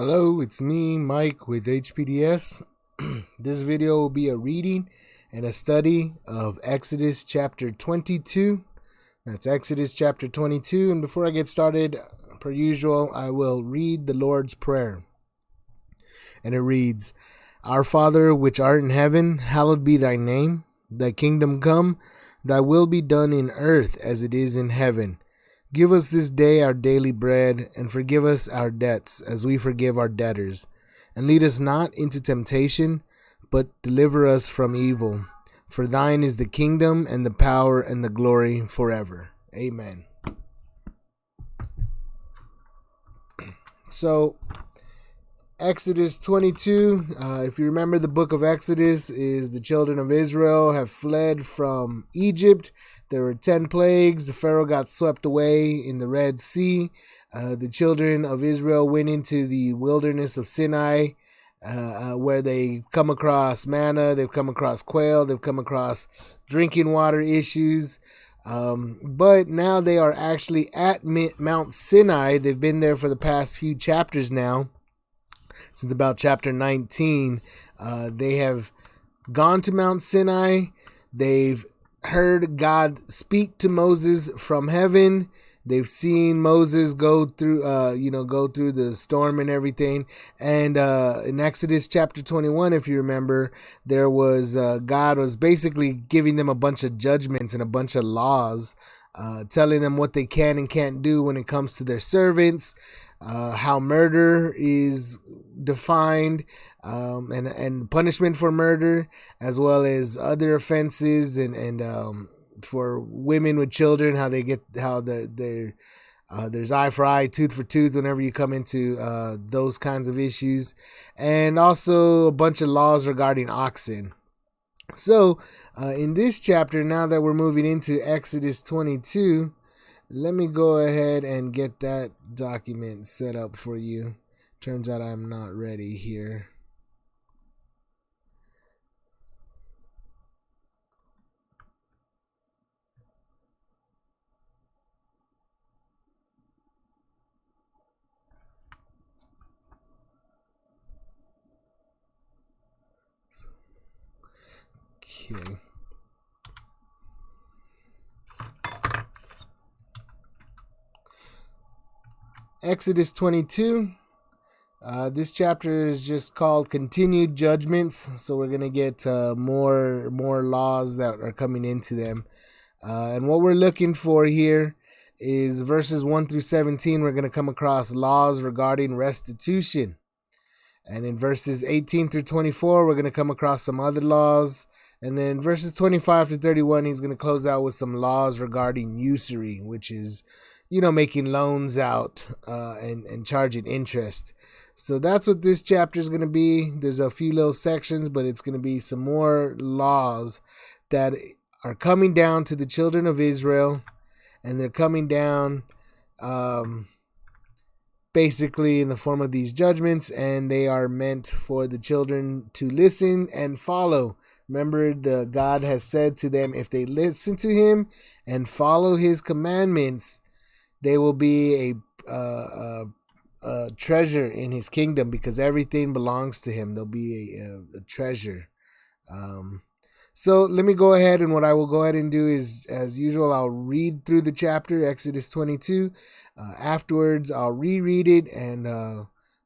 Hello, it's me, Mike, with HPDS. This video will be a reading and a study of Exodus chapter 22. That's Exodus chapter 22. And before I get started, per usual, I will read the Lord's Prayer. And it reads, Our Father, which art in heaven, hallowed be thy name. Thy kingdom come, thy will be done in earth as it is in heaven. Give us this day our daily bread, and forgive us our debts, as we forgive our debtors. And lead us not into temptation, but deliver us from evil. For thine is the kingdom, and the power, and the glory forever. Amen. So, Exodus 22, if you remember, the book of Exodus is the children of Israel have fled from Egypt. There were 10 plagues. The Pharaoh got swept away in the Red Sea. The children of Israel went into the wilderness of Sinai, where they come across manna, they've come across quail, they've come across drinking water issues. But now they are actually at Mount Sinai. They've been there for the past few chapters now. Since about chapter 19, they have gone to Mount Sinai. They've heard God speak to Moses from heaven. They've seen Moses go through the storm and everything. And in Exodus chapter 21, if you remember, there was God was basically giving them a bunch of judgments and a bunch of laws, telling them what they can and can't do when it comes to their servants. How murder is defined, and punishment for murder, as well as other offenses, and for women with children, how there's eye for eye, tooth for tooth whenever you come into those kinds of issues, and also a bunch of laws regarding oxen. So in this chapter, now that we're moving into Exodus 22, let me go ahead and get that document set up for you. Turns out I'm not ready here. Okay. Exodus 22. This chapter is just called Continued Judgments. So we're going to get more laws that are coming into them. And what we're looking for here is verses 1 through 17. We're going to come across laws regarding restitution. And in verses 18 through 24, we're going to come across some other laws. And then verses 25 to 31, he's going to close out with some laws regarding usury, which is, making loans out and charging interest. So that's what this chapter is going to be. There's a few little sections, but it's going to be some more laws that are coming down to the children of Israel, and they're coming down basically in the form of these judgments, and they are meant for the children to listen and follow. Remember, the God has said to them, if they listen to him and follow his commandments, they will be a treasure in his kingdom, because everything belongs to him. They'll be a treasure. So let me go ahead, and what I will go ahead and do is, as usual, I'll read through the chapter, Exodus 22. Afterwards, I'll reread it, and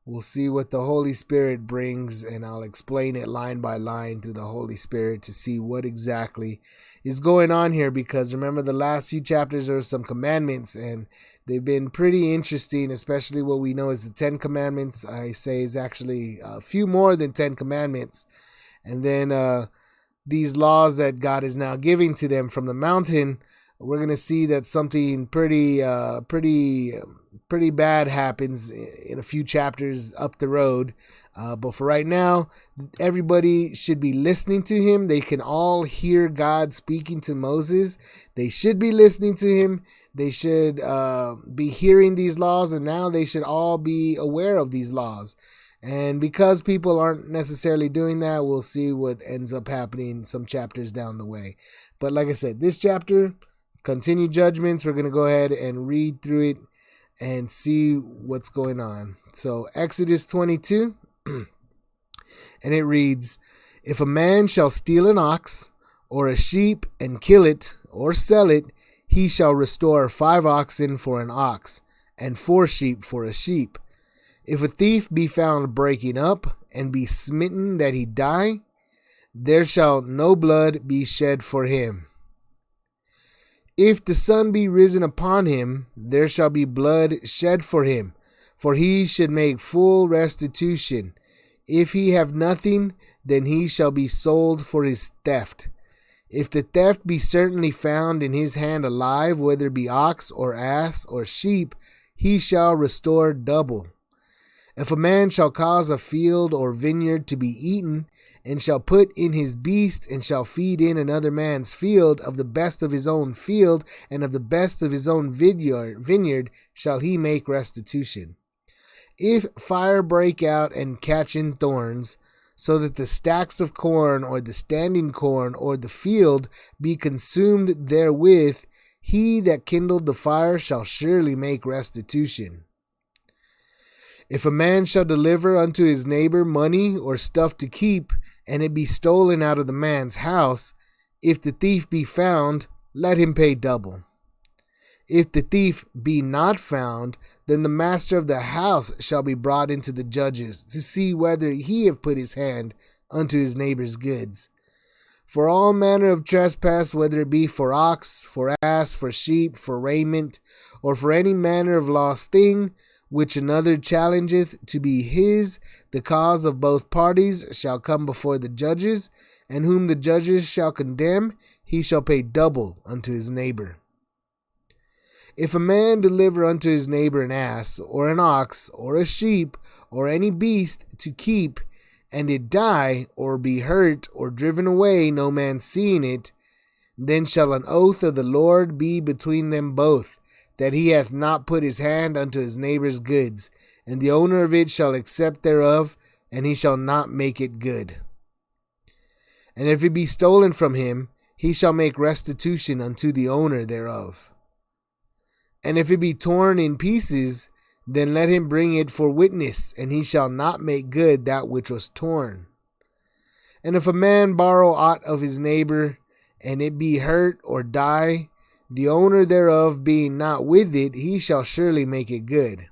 we'll see what the Holy Spirit brings, and I'll explain it line by line through the Holy Spirit to see what exactly is going on here, because remember, the last few chapters are some commandments, and they've been pretty interesting, especially what we know is the 10 commandments. I say is actually a few more than 10 commandments. And then these laws that God is now giving to them from the mountain, we're going to see that something pretty bad happens in a few chapters up the road. But for right now, everybody should be listening to him. They can all hear God speaking to Moses. They should be listening to him. They should be hearing these laws, and now they should all be aware of these laws. And because people aren't necessarily doing that, we'll see what ends up happening some chapters down the way. But like I said, this chapter, Continued Judgments, we're going to go ahead and read through it and see what's going on. So Exodus 22, and it reads, "If a man shall steal an ox or a sheep and kill it or sell it, he shall restore 5 oxen for an ox and 4 sheep for a sheep. If a thief be found breaking up and be smitten that he die, there shall no blood be shed for him. If the sun be risen upon him, there shall be blood shed for him, for he should make full restitution. If he have nothing, then he shall be sold for his theft. If the theft be certainly found in his hand alive, whether it be ox or ass or sheep, he shall restore double. If a man shall cause a field or vineyard to be eaten, and shall put in his beast, and shall feed in another man's field, of the best of his own field, and of the best of his own vineyard shall he make restitution. If fire break out and catch in thorns, so that the stacks of corn, or the standing corn, or the field be consumed therewith, he that kindled the fire shall surely make restitution. If a man shall deliver unto his neighbor money or stuff to keep, and it be stolen out of the man's house, if the thief be found, let him pay double. If the thief be not found, then the master of the house shall be brought into the judges, to see whether he have put his hand unto his neighbor's goods. For all manner of trespass, whether it be for ox, for ass, for sheep, for raiment, or for any manner of lost thing, which another challengeth to be his, the cause of both parties shall come before the judges, and whom the judges shall condemn, he shall pay double unto his neighbor. If a man deliver unto his neighbor an ass, or an ox, or a sheep, or any beast to keep, and it die, or be hurt, or driven away, no man seeing it, then shall an oath of the Lord be between them both, that he hath not put his hand unto his neighbor's goods, and the owner of it shall accept thereof, and he shall not make it good. And if it be stolen from him, he shall make restitution unto the owner thereof. And if it be torn in pieces, then let him bring it for witness, and he shall not make good that which was torn. And if a man borrow aught of his neighbor, and it be hurt or die, the owner thereof being not with it, he shall surely make it good.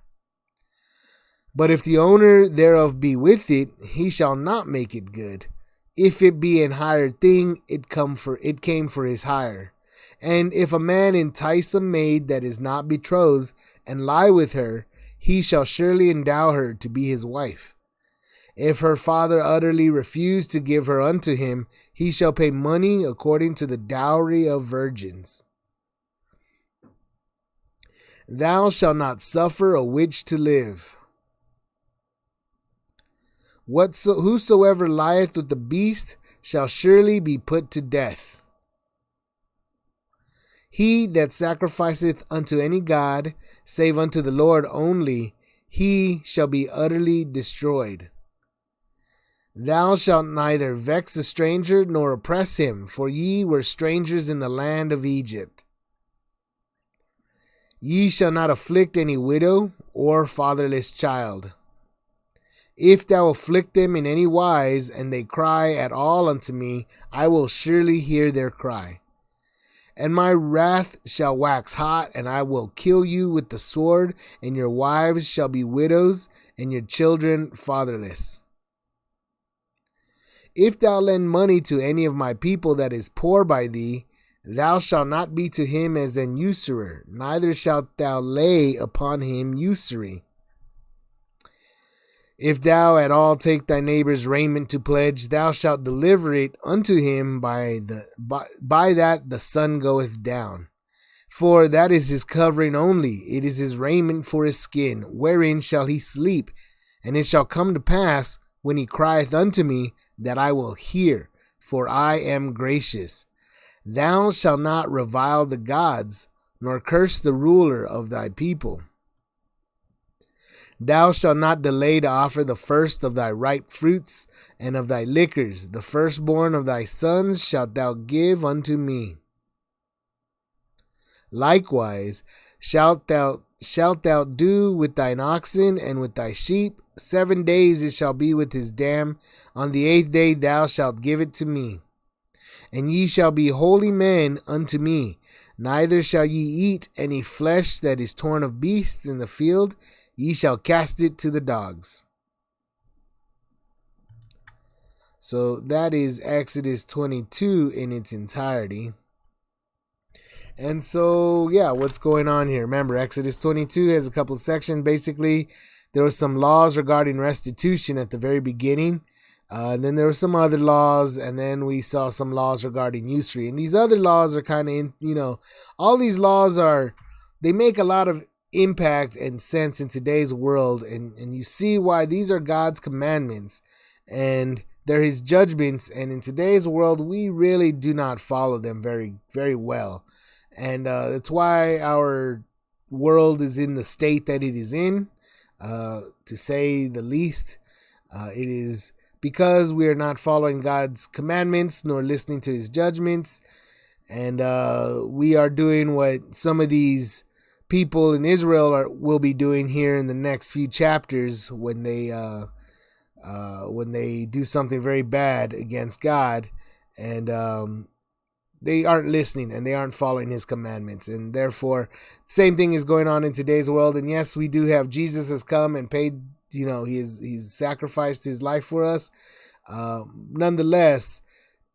But if the owner thereof be with it, he shall not make it good. If it be an hired thing, it came for his hire. And if a man entice a maid that is not betrothed, and lie with her, he shall surely endow her to be his wife. If her father utterly refuse to give her unto him, he shall pay money according to the dowry of virgins. Thou shalt not suffer a witch to live. Whosoever lieth with the beast shall surely be put to death. He that sacrificeth unto any god, save unto the Lord only, he shall be utterly destroyed. Thou shalt neither vex a stranger nor oppress him, for ye were strangers in the land of Egypt. Ye shall not afflict any widow or fatherless child. If thou afflict them in any wise, and they cry at all unto me, I will surely hear their cry. And my wrath shall wax hot, and I will kill you with the sword, and your wives shall be widows, and your children fatherless. If thou lend money to any of my people that is poor by thee, thou shalt not be to him as an usurer, neither shalt thou lay upon him usury. If thou at all take thy neighbor's raiment to pledge, thou shalt deliver it unto him by that the sun goeth down. For that is his covering only, it is his raiment for his skin, wherein shall he sleep. And it shall come to pass, when he crieth unto me, that I will hear, for I am gracious. Thou shalt not revile the gods, nor curse the ruler of thy people. Thou shalt not delay to offer the first of thy ripe fruits, and of thy liquors, the firstborn of thy sons shalt thou give unto me. Likewise shalt thou shalt thou do with thine oxen and with thy sheep. 7 days it shall be with his dam. On the 8th day thou shalt give it to me. And ye shall be holy men unto me. Neither shall ye eat any flesh that is torn of beasts in the field. Ye shall cast it to the dogs. So that is Exodus 22 in its entirety. And so, yeah, what's going on here? Remember, Exodus 22 has a couple of sections. Basically, there were some laws regarding restitution at the very beginning. And then there were some other laws, and then we saw some laws regarding usury. And these other laws are kind of, all these laws they make a lot of impact and sense in today's world. And you see why these are God's commandments, and they're his judgments. And in today's world, we really do not follow them very, very well. And that's why our world is in the state that it is in, to say the least. It is because we are not following God's commandments nor listening to his judgments. And we are doing what some of these people in Israel will be doing here in the next few chapters when they do something very bad against God. And they aren't listening and they aren't following his commandments. And therefore, same thing is going on in today's world. And yes, we do have Jesus has come and paid, he's sacrificed his life for us. Nonetheless,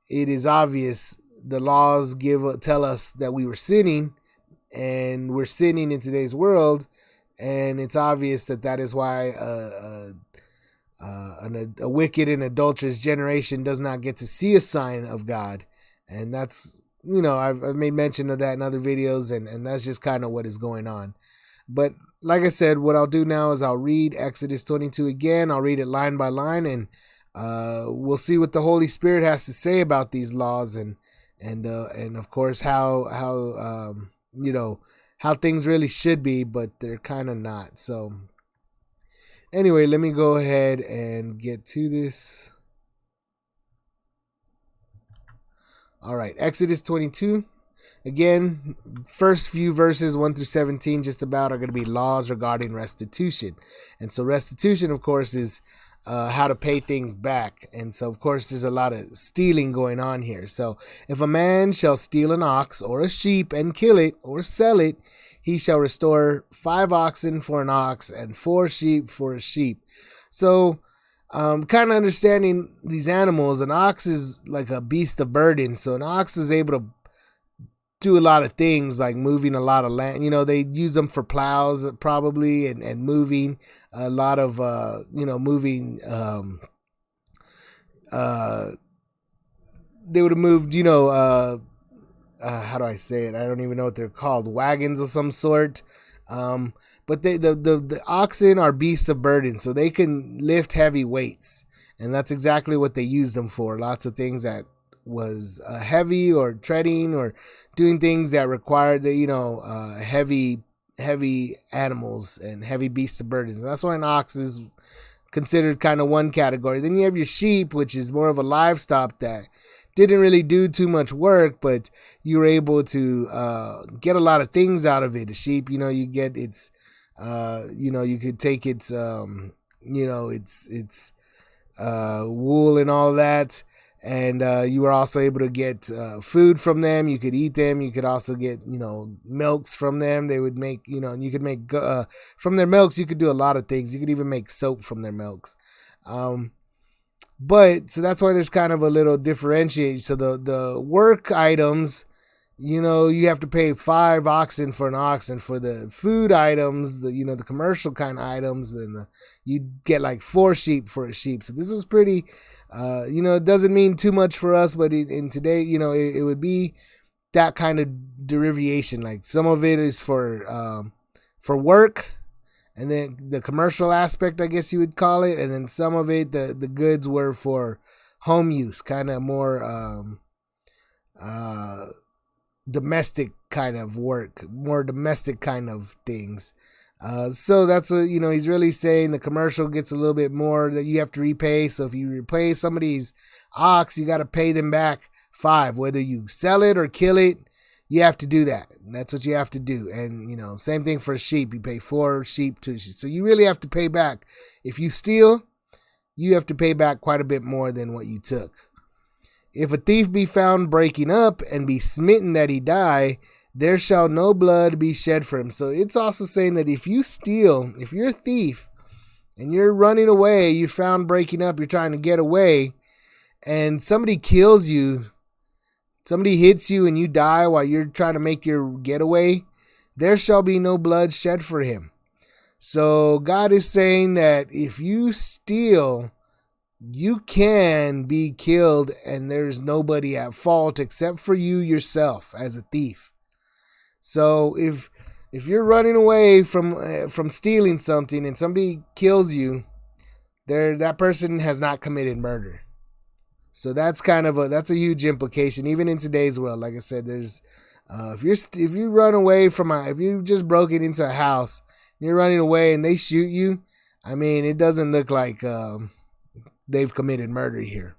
it is obvious the laws tell us that we were sinning, and we're sinning in today's world. And it's obvious that is why a wicked and adulterous generation does not get to see a sign of God. And that's, I've made mention of that in other videos, and that's just kind of what is going on. But like I said, what I'll do now is I'll read Exodus 22 again. I'll read it line by line, and we'll see what the Holy Spirit has to say about these laws, and of course how things really should be, but they're kind of not. So anyway, let me go ahead and get to this. All right, Exodus 22. Again, first few verses 1 through 17 just about are going to be laws regarding restitution. And so restitution, of course, is how to pay things back. And so, of course, there's a lot of stealing going on here. So if a man shall steal an ox or a sheep and kill it or sell it, he shall restore 5 oxen for an ox and 4 sheep for a sheep. So kind of understanding these animals, an ox is like a beast of burden. So an ox is able to do a lot of things like moving a lot of land. They use them for plows probably, and moving a lot of, moving, they would have moved, how do I say it? I don't even know what they're called. Wagons of some sort. But the oxen are beasts of burden, so they can lift heavy weights. And that's exactly what they use them for. Lots of things that was heavy, or treading, or doing things that required heavy animals and heavy beasts of burdens. And that's why an ox is considered kind of one category. Then you have your sheep, which is more of a livestock that didn't really do too much work, but you were able to get a lot of things out of it. A sheep, you get its, you could take its, its wool and all that. And you were also able to get food from them. You could eat them. You could also get, milks from them. They would make, you could make, from their milks, you could do a lot of things. You could even make soap from their milks. But so that's why there's kind of a little differentiate. So the work items, you have to pay 5 oxen for an ox, and for the food items, the commercial kind of items, and you get like 4 sheep for a sheep. So this is pretty, it doesn't mean too much for us, but in today, it would be that kind of derivation. Like some of it is for work. And then the commercial aspect, I guess you would call it. And then some of it, the goods were for home use, kind of more domestic kind of work, more domestic kind of things. So that's what, he's really saying. The commercial gets a little bit more that you have to repay. So if you repay somebody's ox, you got to pay them back 5, whether you sell it or kill it. You have to do that. That's what you have to do. And, same thing for a sheep. You pay 4 sheep, 2 sheep. So you really have to pay back. If you steal, you have to pay back quite a bit more than what you took. If a thief be found breaking up and be smitten that he die, there shall no blood be shed for him. So it's also saying that if you steal, if you're a thief and you're running away, you're found breaking up, you're trying to get away, and somebody kills you, somebody hits you and you die while you're trying to make your getaway, there shall be no blood shed for him. So God is saying that if you steal, you can be killed and there's nobody at fault except for you yourself as a thief. So if you're running away from stealing something and somebody kills you, that person has not committed murder. So that's that's a huge implication even in today's world. Like I said, there's if you run away if you just broken into a house, you're running away and they shoot you, I mean, it doesn't look like they've committed murder here.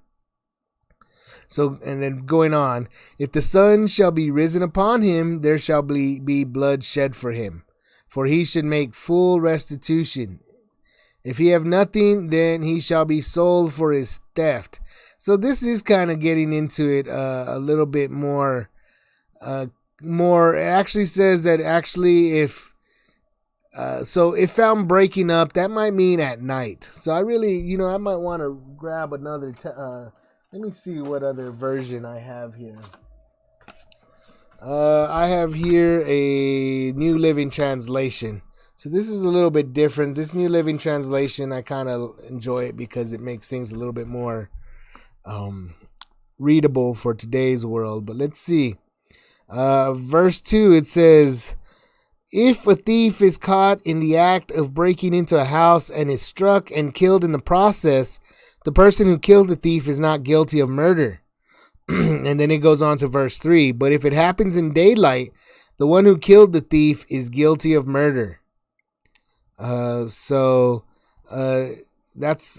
So, and then going on, if the sun shall be risen upon him, there shall be blood shed for him, for he should make full restitution. If he have nothing, then he shall be sold for his theft. So this is kind of getting into it a little bit more. It actually says that if found breaking up, that might mean at night. So I really, I might want to grab another. Let me see what other version I have here. I have here a New Living Translation. So this is a little bit different. This New Living Translation, I kind of enjoy it because it makes things a little bit more readable for today's world. But let's see. Verse 2, it says, if a thief is caught in the act of breaking into a house and is struck and killed in the process, the person who killed the thief is not guilty of murder. And then it goes on to verse 3. But if it happens in daylight, the one who killed the thief is guilty of murder. That's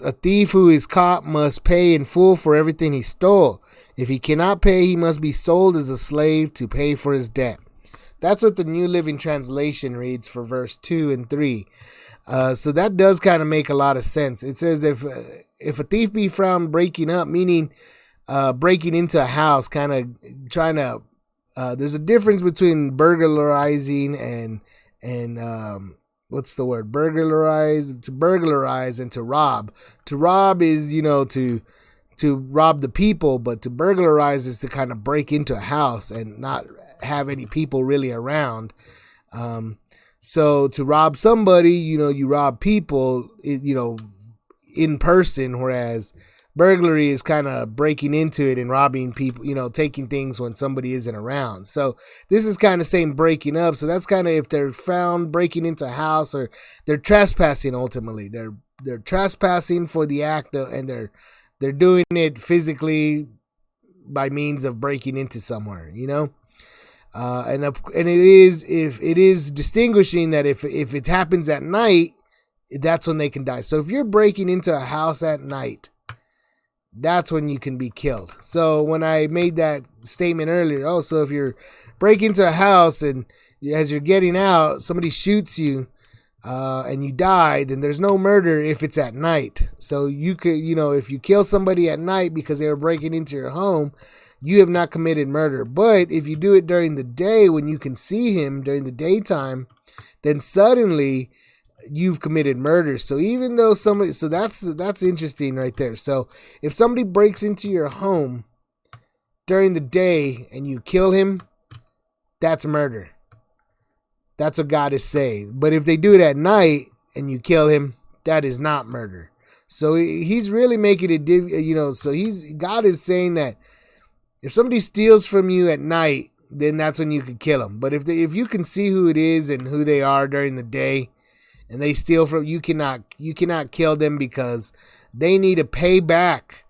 a thief who is caught must pay in full for everything he stole. If he cannot pay, he must be sold as a slave to pay for his debt. That's what the New Living Translation reads for verse 2 and 3. So that does kind of make a lot of sense. It says if a thief be found breaking up, meaning breaking into a house, kind of trying to. There's a difference between burglarizing and what's the word? Burglarize and to rob. To rob is to rob the people, but to burglarize is to kind of break into a house and not have any people really around. So to rob somebody, you rob people, in person, whereas burglary is kind of breaking into it and robbing people, taking things when somebody isn't around. So this is kind of saying breaking up. So that's kind of if they're found breaking into a house, or they're trespassing. Ultimately, they're trespassing for the act of, and they're doing it physically by means of breaking into somewhere, and it is distinguishing that if it happens at night, that's when they can die. So if you're breaking into a house at night, that's when you can be killed. So when I made that statement earlier, so if you're breaking into a house and as you're getting out, somebody shoots you and you die, then there's no murder if it's at night. So you could, if you kill somebody at night because they were breaking into your home, you have not committed murder. But if you do it during the day when you can see him during the daytime, then suddenly you've committed murder. So even though that's interesting right there. So if somebody breaks into your home during the day and you kill him, that's murder. That's what God is saying. But if they do it at night and you kill him, that is not murder. So he's really making it, God is saying that if somebody steals from you at night, then that's when you can kill them. But if you can see who it is and who they are during the day, and they steal from you, cannot kill them because they need to pay back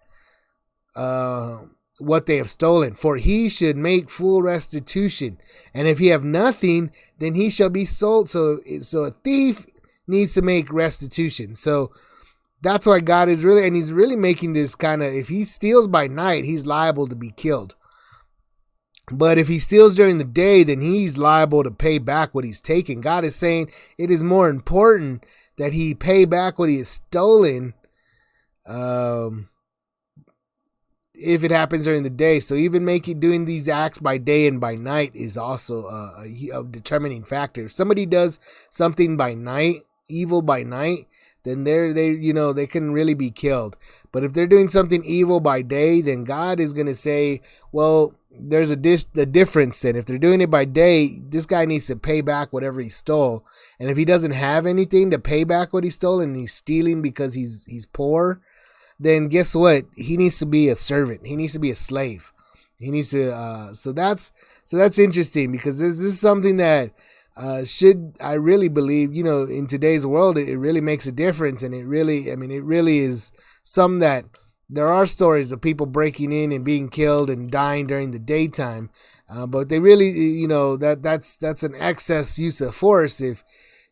what they have stolen. For he should make full restitution, and if he have nothing, then he shall be sold. So a thief needs to make restitution. So that's why God is he's really making this kind of, if he steals by night, he's liable to be killed. But if he steals during the day, then he's liable to pay back what he's taken. God is saying it is more important that he pay back what he has stolen if it happens during the day. So even doing these acts by day and by night is also a determining factor. If somebody does something by night, evil by night, then they can really be killed. But if they're doing something evil by day, then God is going to say, well, there's a difference then. If they're doing it by day, this guy needs to pay back whatever he stole. And if he doesn't have anything to pay back what he stole and he's stealing because he's poor, then guess what? He needs to be a servant. He needs to be a slave. He needs to so that's interesting, because this is something that I really believe, in today's world, it really makes a difference. And it really is something that there are stories of people breaking in and being killed and dying during the daytime. But they really, that's an excess use of force if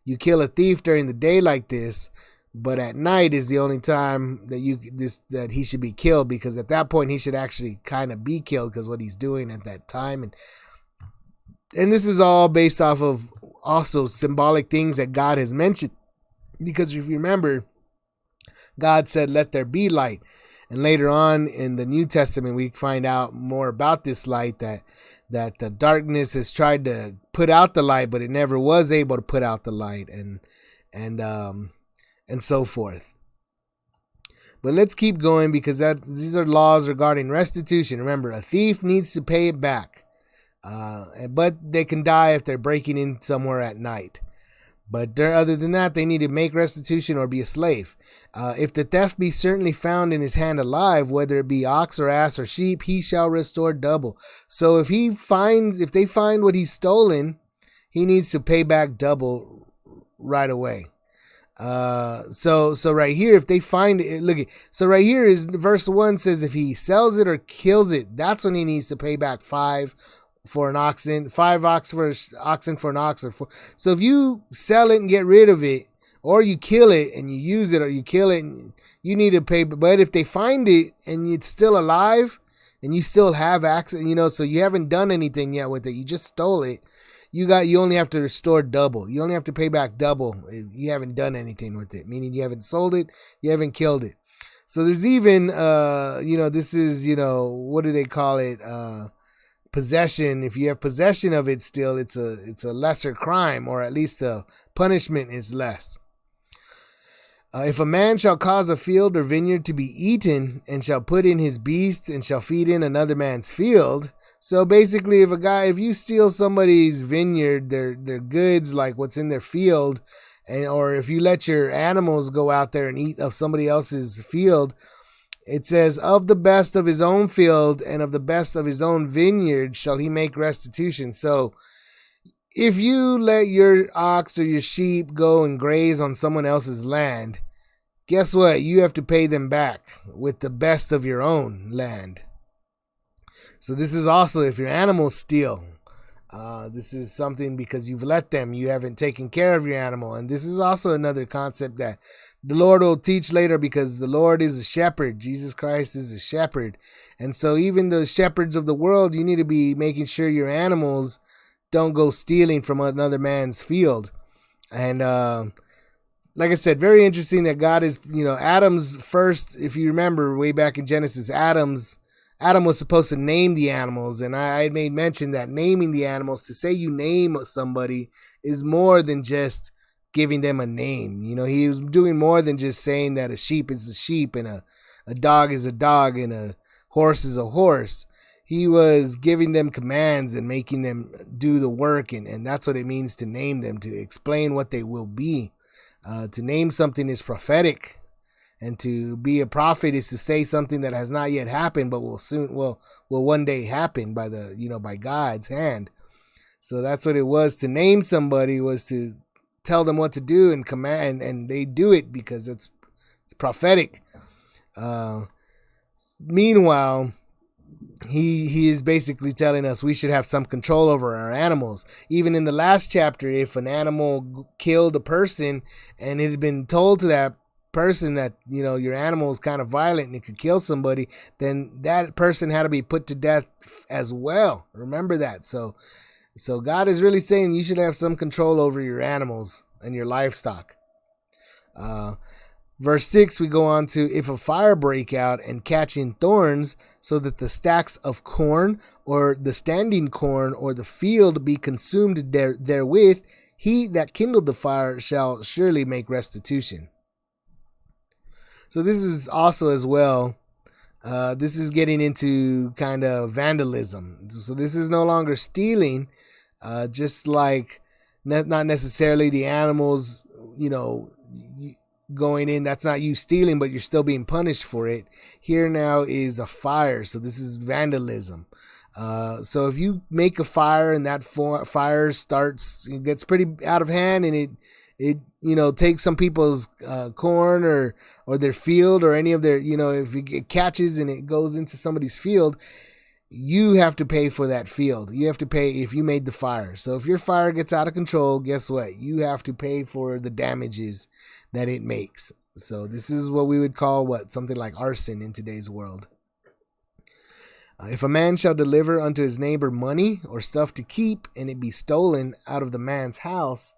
you kill a thief during the day like this. But at night is the only time that he should be killed, because at that point he should actually kind of be killed because what he's doing at that time. And this is all based off of also symbolic things that God has mentioned. Because if you remember, God said, "Let there be light." And later on in the New Testament, we find out more about this light, that the darkness has tried to put out the light, but it never was able to put out the light, and so forth. But let's keep going, because these are laws regarding restitution. Remember, a thief needs to pay it back. But they can die if they're breaking in somewhere at night. But other than that, they need to make restitution or be a slave. If the theft be certainly found in his hand alive, whether it be ox or ass or sheep, he shall restore double. So if they find what he's stolen, he needs to pay back double right away. So right here, if they find it, so right here is verse 1 says, if he sells it or kills it, that's when he needs to pay back 5 for an oxen, 5 oxen for an ox, so if you sell it and get rid of it, or you kill it and you use it, or you kill it, and you need to pay. But if they find it and it's still alive and you still have access, so you haven't done anything yet with it, you just stole it, you only have to restore double. You only have to pay back double if you haven't done anything with it, meaning you haven't sold it, you haven't killed it. So there's even, this is, what do they call it? Possession. If you have possession of it still, it's a lesser crime, or at least the punishment is less. If a man shall cause a field or vineyard to be eaten, and shall put in his beasts, and shall feed in another man's field. So basically, if you steal somebody's vineyard, their goods, like what's in their field, or if you let your animals go out there and eat of somebody else's field, it says, of the best of his own field and of the best of his own vineyard shall he make restitution. So if you let your ox or your sheep go and graze on someone else's land, guess what? You have to pay them back with the best of your own land. So this is also if your animals steal. This is something because you've let them. You haven't taken care of your animal. And this is also another concept that the Lord will teach later, because the Lord is a shepherd. Jesus Christ is a shepherd. And so even the shepherds of the world, you need to be making sure your animals don't go stealing from another man's field. And like I said, very interesting that God is, Adam's first, if you remember way back in Genesis, Adam was supposed to name the animals. And I had made mention that naming the animals, to say you name somebody, is more than just giving them a name. He was doing more than just saying that a sheep is a sheep and a dog is a dog and a horse is a horse. He was giving them commands and making them do the work. And that's what it means to name them, to explain what they will be. To name something is prophetic. And to be a prophet is to say something that has not yet happened, but will one day happen by by God's hand. So that's what it was. To name somebody was to tell them what to do and command, and they do it because it's prophetic. Meanwhile, he is basically telling us we should have some control over our animals. Even in the last chapter, if an animal killed a person and it had been told to that person that, your animal is kind of violent and it could kill somebody, then that person had to be put to death as well. Remember that. So God is really saying you should have some control over your animals and your livestock. Verse 6, we go on to, if a fire break out and catch in thorns, so that the stacks of corn or the standing corn or the field be consumed therewith, he that kindled the fire shall surely make restitution. So this is also as well, this is getting into kind of vandalism. So this is no longer stealing, just like not necessarily the animals, going in, that's not you stealing, but you're still being punished for it. Here now is a fire, so this is vandalism. So if you make a fire and that fire it gets pretty out of hand, and it takes some people's corn or their field or any of their, if it catches and it goes into somebody's field, you have to pay for that field. You have to pay if you made the fire. So if your fire gets out of control, guess what? You have to pay for the damages that it makes. So this is what we would call something like arson in today's world. If a man shall deliver unto his neighbor money or stuff to keep, and it be stolen out of the man's house,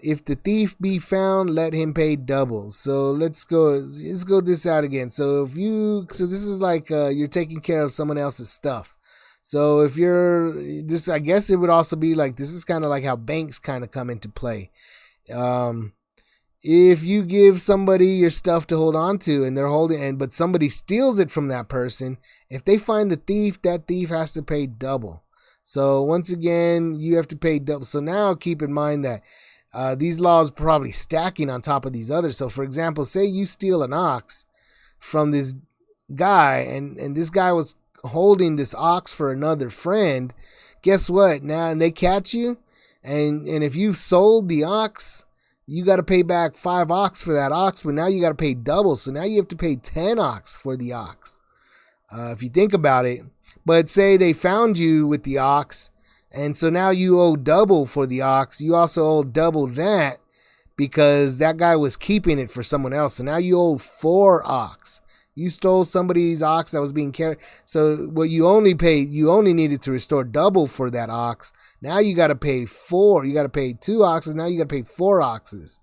if the thief be found, let him pay double. So let's go this out again. So this is like you're taking care of someone else's stuff. So if you're this, I guess it would also be like, this is kind of like how banks kind of come into play. If you give somebody your stuff to hold on to and they're but somebody steals it from that person, if they find the thief, that thief has to pay double. So once again, you have to pay double. So now keep in mind that these laws probably stacking on top of these others. So for example, say you steal an ox from this guy, and this guy was holding this ox for another friend. Guess what? Now, and they catch you, and if you've sold the ox, you got to pay back 5 ox for that ox, but now you got to pay double. So now you have to pay 10 ox for the ox. If you think about it, but say they found you with the ox, and so now you owe double for the ox. You also owe double that because that guy was keeping it for someone else. So now you owe 4 ox. You stole somebody's ox that was being carried. So what you only needed to restore double for that ox. Now you got to pay 4. You got to pay 2 oxes. Now you got to pay 4 oxes.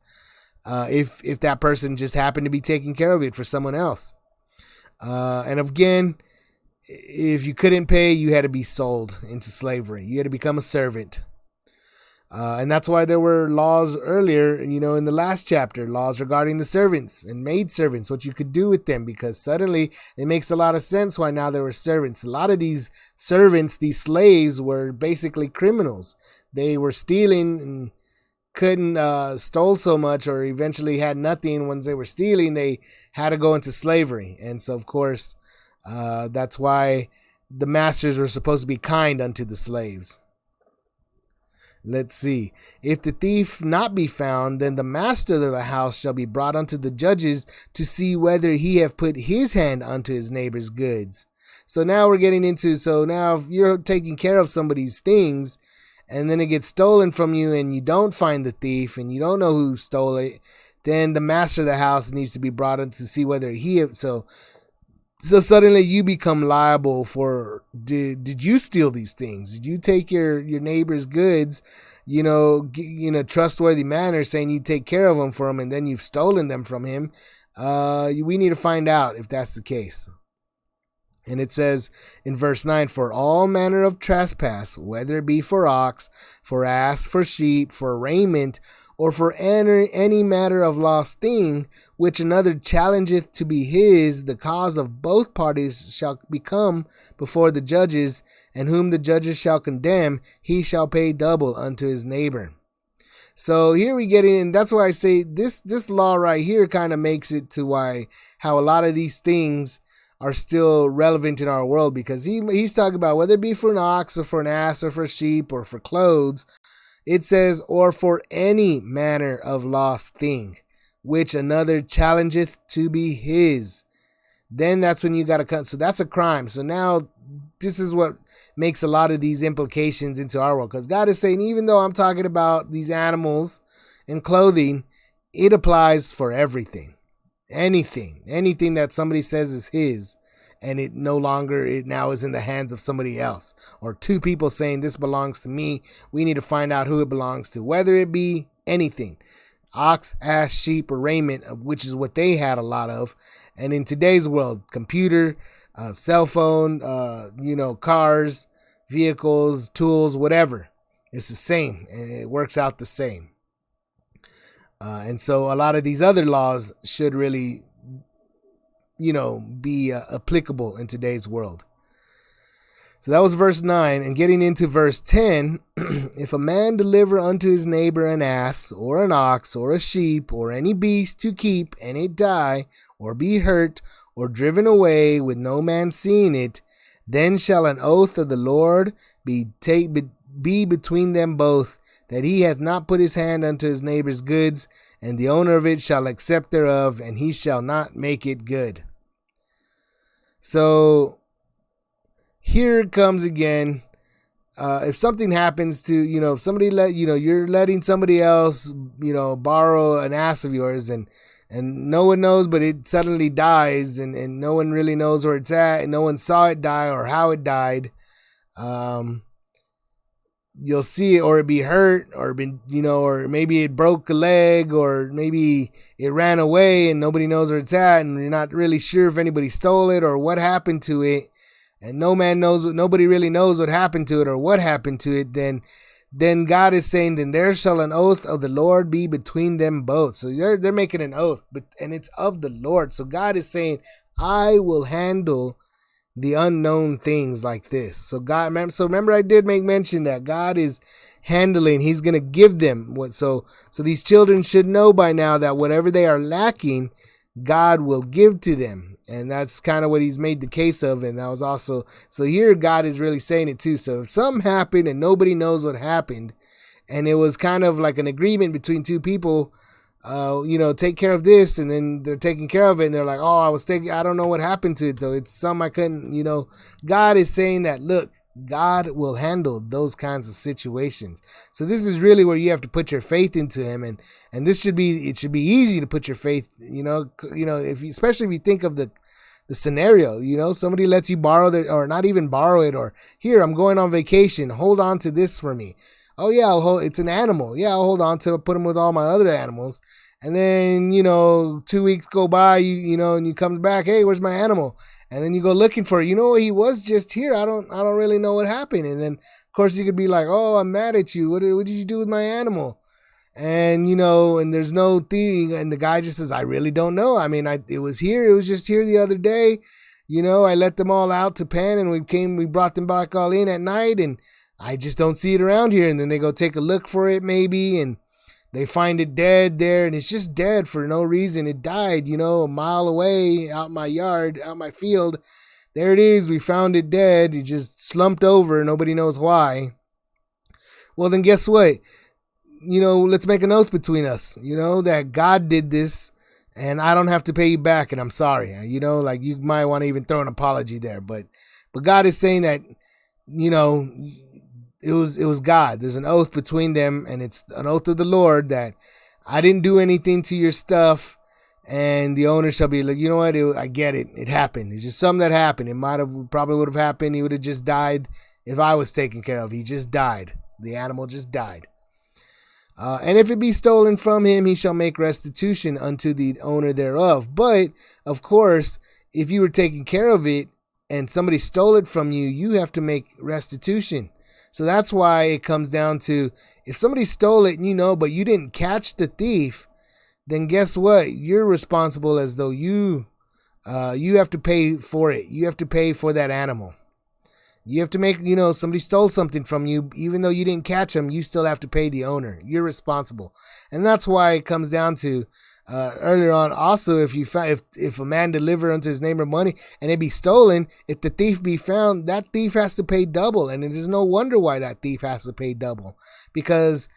If that person just happened to be taking care of it for someone else. And again, if you couldn't pay, you had to be sold into slavery. You had to become a servant. And that's why there were laws earlier, in the last chapter, laws regarding the servants and maid servants, what you could do with them, because suddenly it makes a lot of sense why now there were servants. A lot of these servants, these slaves, were basically criminals. They were stealing and couldn't stole so much, or eventually had nothing. Once they were stealing, they had to go into slavery. And so, of course, that's why the masters were supposed to be kind unto the slaves. Let's see. If the thief not be found, then the master of the house shall be brought unto the judges to see whether he have put his hand unto his neighbor's goods. So now we're getting into, now if you're taking care of somebody's things and then it gets stolen from you and you don't find the thief and you don't know who stole it, then the master of the house needs to be brought in to see whether so suddenly you become liable for, did you steal these things? Did you take your neighbor's goods, in a trustworthy manner, saying you take care of them for him, and then you've stolen them from him? We need to find out if that's the case. And it says in verse 9, for all manner of trespass, whether it be for ox, for ass, for sheep, for raiment, or for any matter of lost thing, which another challengeth to be his, the cause of both parties shall become before the judges, and whom the judges shall condemn, he shall pay double unto his neighbor. So here we get in, and that's why I say this law right here kind of makes it to how a lot of these things are still relevant in our world, because he's talking about whether it be for an ox or for an ass or for a sheep or for clothes. It says, or for any manner of lost thing, which another challengeth to be his. Then that's when you got to cut. So that's a crime. So now this is what makes a lot of these implications into our world. Because God is saying, even though I'm talking about these animals and clothing, it applies for everything. Anything that somebody says is his, and it now is in the hands of somebody else, or two people saying this belongs to me. We need to find out who it belongs to, whether it be anything, ox, ass, sheep, or raiment, which is what they had a lot of. And in today's world, computer, cell phone, cars, vehicles, tools, whatever, it's the same, and it works out the same. And so a lot of these other laws should really, be applicable in today's world. So that was verse 9. And getting into verse 10, if a man deliver unto his neighbor an ass, or an ox, or a sheep, or any beast to keep, and it die, or be hurt, or driven away, with no man seeing it, then shall an oath of the Lord be between them both, that he hath not put his hand unto his neighbor's goods, and the owner of it shall accept thereof, and he shall not make it good. So here it comes again. If something happens to, if somebody you're letting somebody else, borrow an ass of yours, and no one knows, but it suddenly dies, and no one really knows where it's at, and no one saw it die or how it died. You'll see it, or it be hurt, or or maybe it broke a leg, or maybe it ran away and nobody knows where it's at, and you're not really sure if anybody stole it or what happened to it, and nobody really knows what happened to it or what happened to it. Then God is saying, then there shall an oath of the Lord be between them both. So they're making an oath, and it's of the Lord. So God is saying, I will handle the unknown things like this. So remember I did make mention that God is handling, he's going to give them what, so these children should know by now that whatever they are lacking, God will give to them. And that's kind of what he's made the case of. And that was also, so here God is really saying it too. So if something happened and nobody knows what happened, and it was kind of like an agreement between two people, take care of this, and then they're taking care of it, and they're like, I don't know what happened to it though. It's something I couldn't, God is saying that, look, God will handle those kinds of situations. So this is really where you have to put your faith into him, and it should be easy to put your faith, especially if you think of the scenario, somebody lets you borrow or not even borrow it, or here, I'm going on vacation, hold on to this for me. Oh yeah, it's an animal. Yeah, I'll hold on to it, put them with all my other animals. And then, 2 weeks go by, and you comes back, hey, where's my animal? And then you go looking for it. He was just here. I don't really know what happened. And then, of course, you could be like, oh, I'm mad at you. What did you do with my animal? And, and there's no thing. And the guy just says, I really don't know. I mean, it was here. It was just here the other day. I let them all out to pen, and we brought them back all in at night, and I just don't see it around here. And then they go take a look for it maybe, and they find it dead there, and it's just dead for no reason. It died, a mile away out my yard, out my field. There it is. We found it dead. It just slumped over. Nobody knows why. Well, then guess what? Let's make an oath between us, that God did this, and I don't have to pay you back, and I'm sorry. Like you might want to even throw an apology there, but God is saying that, it was God. There's an oath between them, and it's an oath of the Lord that I didn't do anything to your stuff, and the owner shall be like, you know what? I get it. It happened. It's just something that happened. It probably would have happened. He would have just died if I was taken care of. He just died. The animal just died. And if it be stolen from him, he shall make restitution unto the owner thereof. But, of course, if you were taking care of it and somebody stole it from you, you have to make restitution. So that's why it comes down to, if somebody stole it, but you didn't catch the thief, then guess what? You're responsible, as though you have to pay for it. You have to pay for that animal. You have to make, somebody stole something from you, even though you didn't catch them, you still have to pay the owner. You're responsible. And that's why it comes down to, earlier on, also, if a man deliver unto his neighbor money and it be stolen, if the thief be found, that thief has to pay double. And it is no wonder why that thief has to pay double, because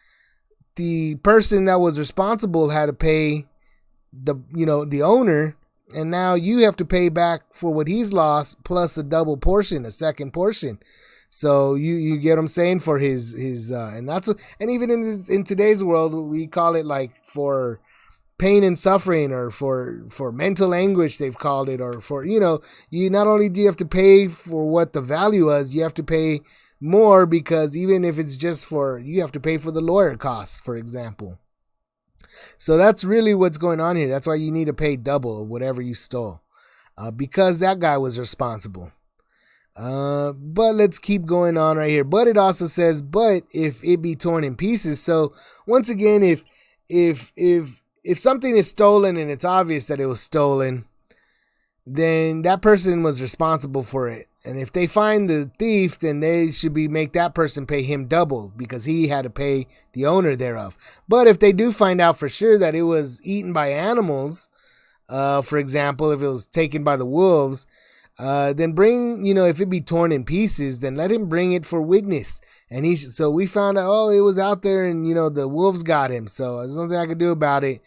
the person that was responsible had to pay the owner, and now you have to pay back for what he's lost plus a double portion, a second portion. So you get what I'm saying, for his and even in today's world, we call it like for pain and suffering, or for mental anguish, they've called it, or for, you not only do you have to pay for what the value is, you have to pay more, because even if it's just you have to pay for the lawyer costs, for example. So that's really what's going on here. That's why you need to pay double of whatever you stole, because that guy was responsible. But let's keep going on right here. But it also says, but if it be torn in pieces. So once again, if something is stolen and it's obvious that it was stolen, then that person was responsible for it. And if they find the thief, then they should make that person pay him double, because he had to pay the owner thereof. But if they do find out for sure that it was eaten by animals, for example, if it was taken by the wolves, then bring, if it be torn in pieces, then let him bring it for witness. And so we found out, it was out there, and, the wolves got him. So there's nothing I could do about it.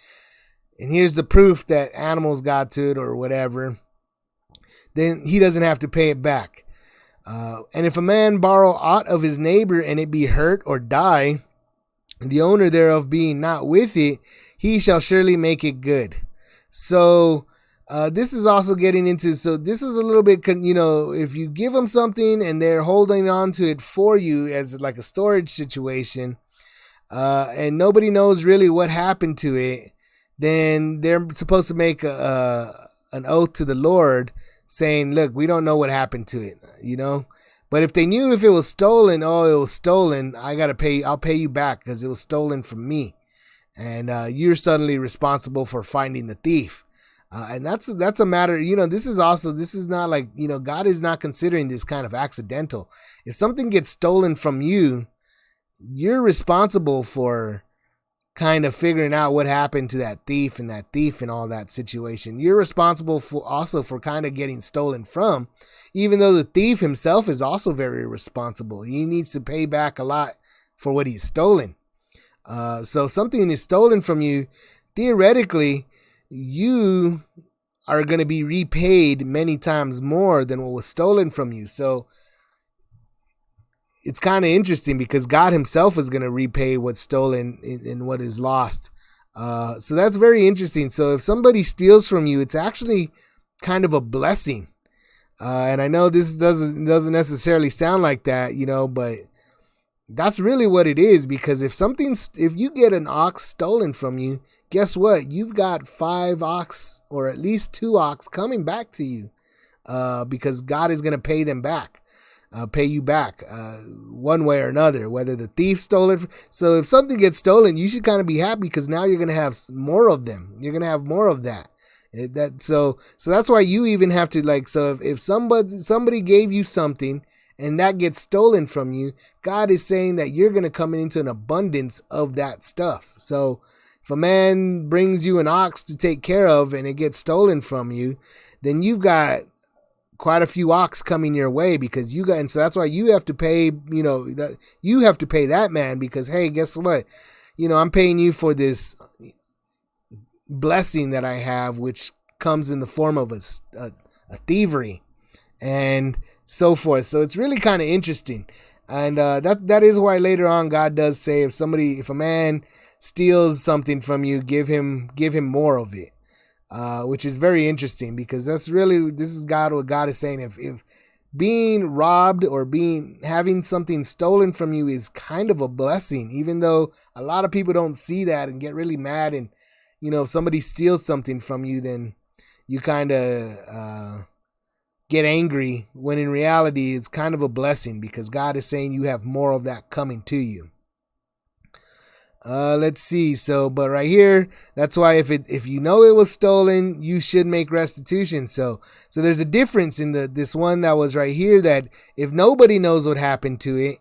And here's the proof that animals got to it or whatever. Then he doesn't have to pay it back. And if a man borrow aught of his neighbor, and it be hurt or die, the owner thereof being not with it, he shall surely make it good. So this is also getting into, so this is a little bit, if you give them something and they're holding on to it for you as like a storage situation, and nobody knows really what happened to it, then they're supposed to make an oath to the Lord, saying, look, we don't know what happened to it, But if they knew if it was stolen, it was stolen, I'll pay you back because it was stolen from me. And you're suddenly responsible for finding the thief. And that's a matter, this is not like, God is not considering this kind of accidental. If something gets stolen from you, you're responsible for kind of figuring out what happened to that thief and all that situation. You're responsible for kind of getting stolen from, even though the thief himself is also very responsible. He needs to pay back a lot for what he's stolen. So if something is stolen from you, theoretically, you are going to be repaid many times more than what was stolen from you. So it's kind of interesting, because God himself is going to repay what's stolen and what is lost. So that's very interesting. So if somebody steals from you, it's actually kind of a blessing. And I know this doesn't necessarily sound like that, but that's really what it is. Because if you get an ox stolen from you, guess what? You've got 5 ox, or at least 2 ox coming back to you, because God is going to pay them back. Pay you back one way or another, whether the thief stole it. So if something gets stolen, you should kind of be happy, because now you're going to have more of them. You're going to have more of that. So that's why you even have to, so if somebody gave you something and that gets stolen from you, God is saying that you're going to come into an abundance of that stuff. So if a man brings you an ox to take care of and it gets stolen from you, then you've got quite a few ox coming your way, because and so that's why you have to pay, you have to pay that man, because, hey, guess what? I'm paying you for this blessing that I have, which comes in the form of a thievery and so forth. So it's really kind of interesting. And that is why later on God does say, if a man steals something from you, give him more of it. Which is very interesting, because this is what God is saying. If being robbed or having something stolen from you is kind of a blessing, even though a lot of people don't see that and get really mad. And, if somebody steals something from you, then you kind of get angry, when in reality, it's kind of a blessing, because God is saying you have more of that coming to you. Let's see. So, but right here, that's why if it was stolen, you should make restitution. So there's a difference in this one that was right here, that if nobody knows what happened to it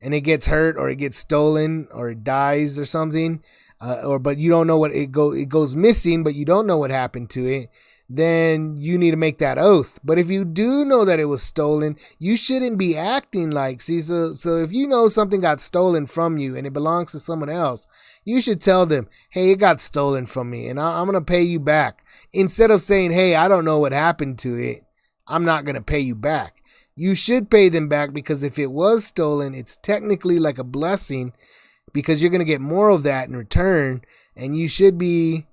and it gets hurt or it gets stolen or it dies or something, but you don't know what it goes missing, but you don't know what happened to it, then you need to make that oath. But if you do know that it was stolen, you shouldn't be acting like, so if you know something got stolen from you and it belongs to someone else, you should tell them, hey, it got stolen from me and I'm going to pay you back. Instead of saying, hey, I don't know what happened to it, I'm not going to pay you back. You should pay them back, because if it was stolen, it's technically like a blessing, because you're going to get more of that in return, and you should be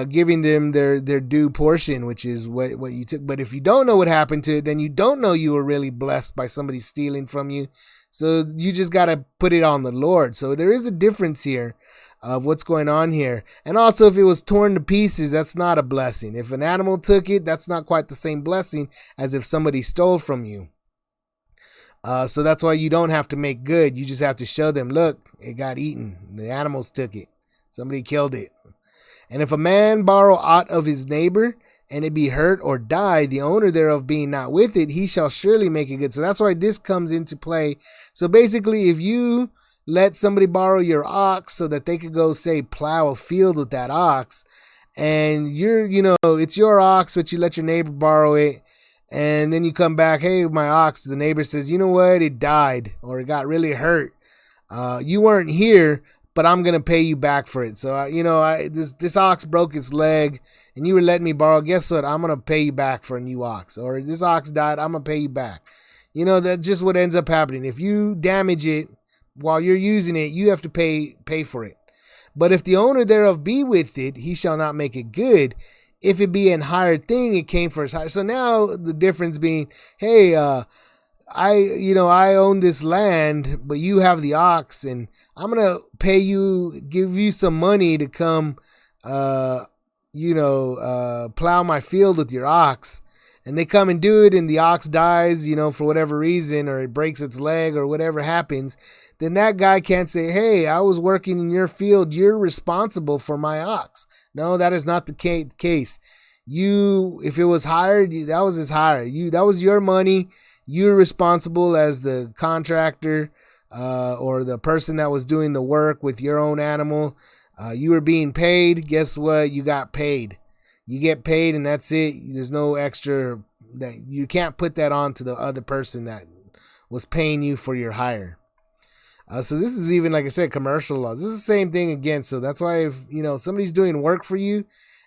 giving them their due portion, which is what you took. But if you don't know what happened to it, then you don't know you were really blessed by somebody stealing from you. So you just got to put it on the Lord. So there is a difference here of what's going on here. And also, if it was torn to pieces, that's not a blessing. If an animal took it, that's not quite the same blessing as if somebody stole from you. So that's why you don't have to make good. You just have to show them, look, it got eaten. The animals took it. Somebody killed it. And if a man borrow aught of his neighbor, and it be hurt or die, the owner thereof being not with it, he shall surely make it good. So that's why this comes into play. So basically, if you let somebody borrow your ox so that they could go, say, plow a field with that ox, and it's your ox, but you let your neighbor borrow it, and then you come back, hey, my ox, the neighbor says, you know what, it died, or it got really hurt. You weren't here, but I'm going to pay you back for it. So, this ox broke its leg, and you were letting me borrow. Guess what? I'm going to pay you back for a new ox. Or this ox died, I'm going to pay you back. That's just what ends up happening. If you damage it while you're using it, you have to pay for it. But if the owner thereof be with it, he shall not make it good. If it be an hired thing, it came for his hire. So now the difference being, hey, I own this land, but you have the ox, and I'm going to give you some money to come, plow my field with your ox. And they come and do it, and the ox dies, for whatever reason, or it breaks its leg or whatever happens. Then that guy can't say, hey, I was working in your field. You're responsible for my ox. No, that is not the case. If it was hired, that was his hire. That was your money. You're responsible as the contractor or the person that was doing the work with your own animal. You were being paid. Guess what? You got paid. You get paid, and that's it. There's no extra that you can't put that on to the other person that was paying you for your hire. So this is even, like I said, commercial law. This is the same thing again. So that's why if somebody's doing work for you,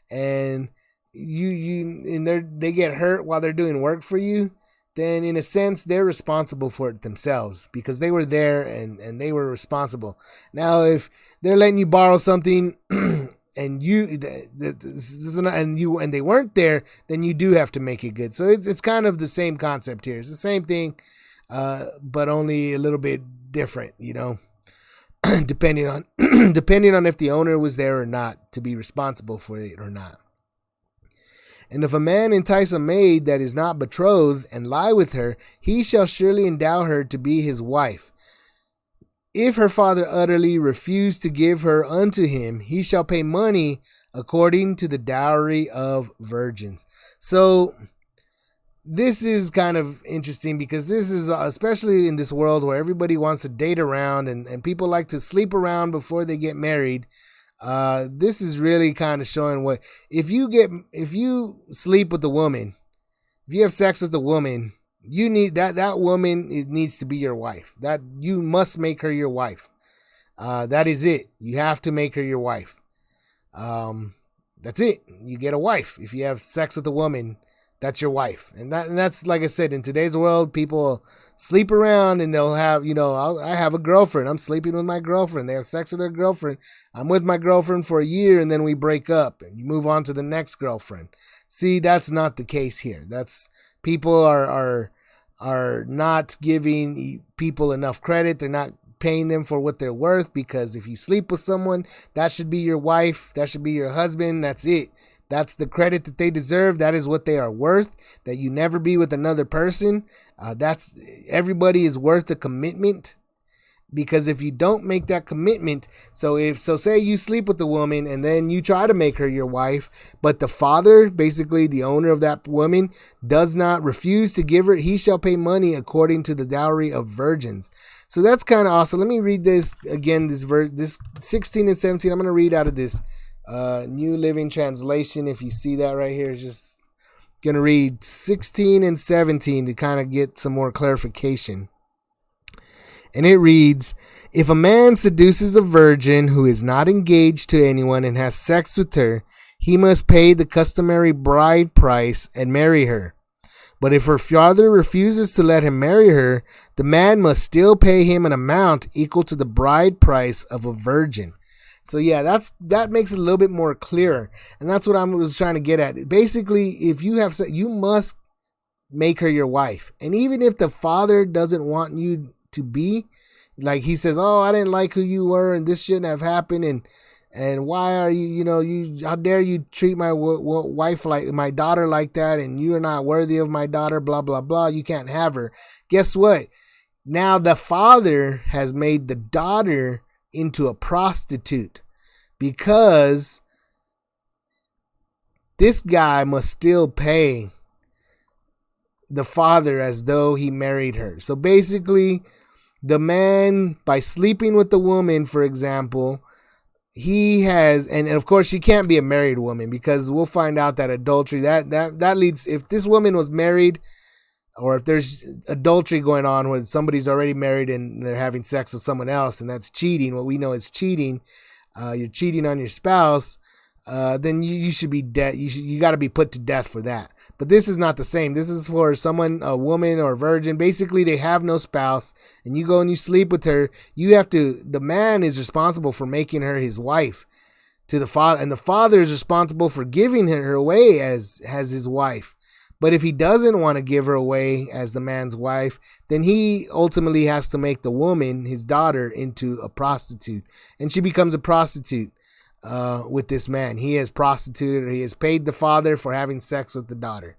and they get hurt while they're doing work for you, then in a sense they're responsible for it themselves because they were there and they were responsible. Now, if they're letting you borrow something and they weren't there, then you do have to make it good. So it's kind of the same concept here. It's the same thing, but only a little bit different, depending on if the owner was there or not to be responsible for it or not. And if a man entice a maid that is not betrothed and lie with her, he shall surely endow her to be his wife. If her father utterly refuse to give her unto him, he shall pay money according to the dowry of virgins. So this is kind of interesting because this is, especially in this world where everybody wants to date around and people like to sleep around before they get married. This is really kind of showing what, if you sleep with a woman, if you have sex with a woman, you need that woman needs to be your wife. That you must make her your wife. That is it. You have to make her your wife. That's it. You get a wife. If you have sex with a woman, that's your wife. And that's, like I said, in today's world, people sleep around and they'll have, I have a girlfriend. I'm sleeping with my girlfriend. They have sex with their girlfriend. I'm with my girlfriend for a year and then we break up and you move on to the next girlfriend. See, that's not the case here. People are not giving people enough credit. They're not paying them for what they're worth, because if you sleep with someone, that should be your wife. That should be your husband. That's it. That's the credit that they deserve. That is what they are worth. That you never be with another person. Everybody is worth a commitment. Because if you don't make that commitment, say you sleep with the woman and then you try to make her your wife, but the father, basically the owner of that woman, does not refuse to give her, he shall pay money according to the dowry of virgins. So that's kind of awesome. Let me read this again, this 16 and 17. I'm going to read out of this New Living Translation. If you see that right here, just going to read 16 and 17 to kind of get some more clarification. And it reads, if a man seduces a virgin who is not engaged to anyone and has sex with her, he must pay the customary bride price and marry her. But if her father refuses to let him marry her, the man must still pay him an amount equal to the bride price of a virgin. So yeah, that makes it a little bit more clearer, and that's what I was trying to get at. Basically, if you have, you must make her your wife, and even if the father doesn't want you to be, like he says, oh, I didn't like who you were, and this shouldn't have happened, and why are you, how dare you treat my wife like my daughter like that, and you are not worthy of my daughter, blah blah blah. You can't have her. Guess what? Now the father has made the daughter into a prostitute because this guy must still pay the father as though he married her. So basically, the man, by sleeping with the woman, for example, he has, and of course she can't be a married woman, because we'll find out that adultery, that leads, if this woman was married, or if there's adultery going on where somebody's already married and they're having sex with someone else, and that's cheating, what we know is cheating, you're cheating on your spouse, then you should be dead. You got to be put to death for that. But this is not the same. This is for someone, a woman or a virgin. Basically, they have no spouse, and you go and you sleep with her. You have to. The man is responsible for making her his wife to the father, and the father is responsible for giving her away as his wife. But if he doesn't want to give her away as the man's wife, then he ultimately has to make the woman, his daughter, into a prostitute, and she becomes a prostitute. With this man, he has prostituted, or he has paid the father for having sex with the daughter.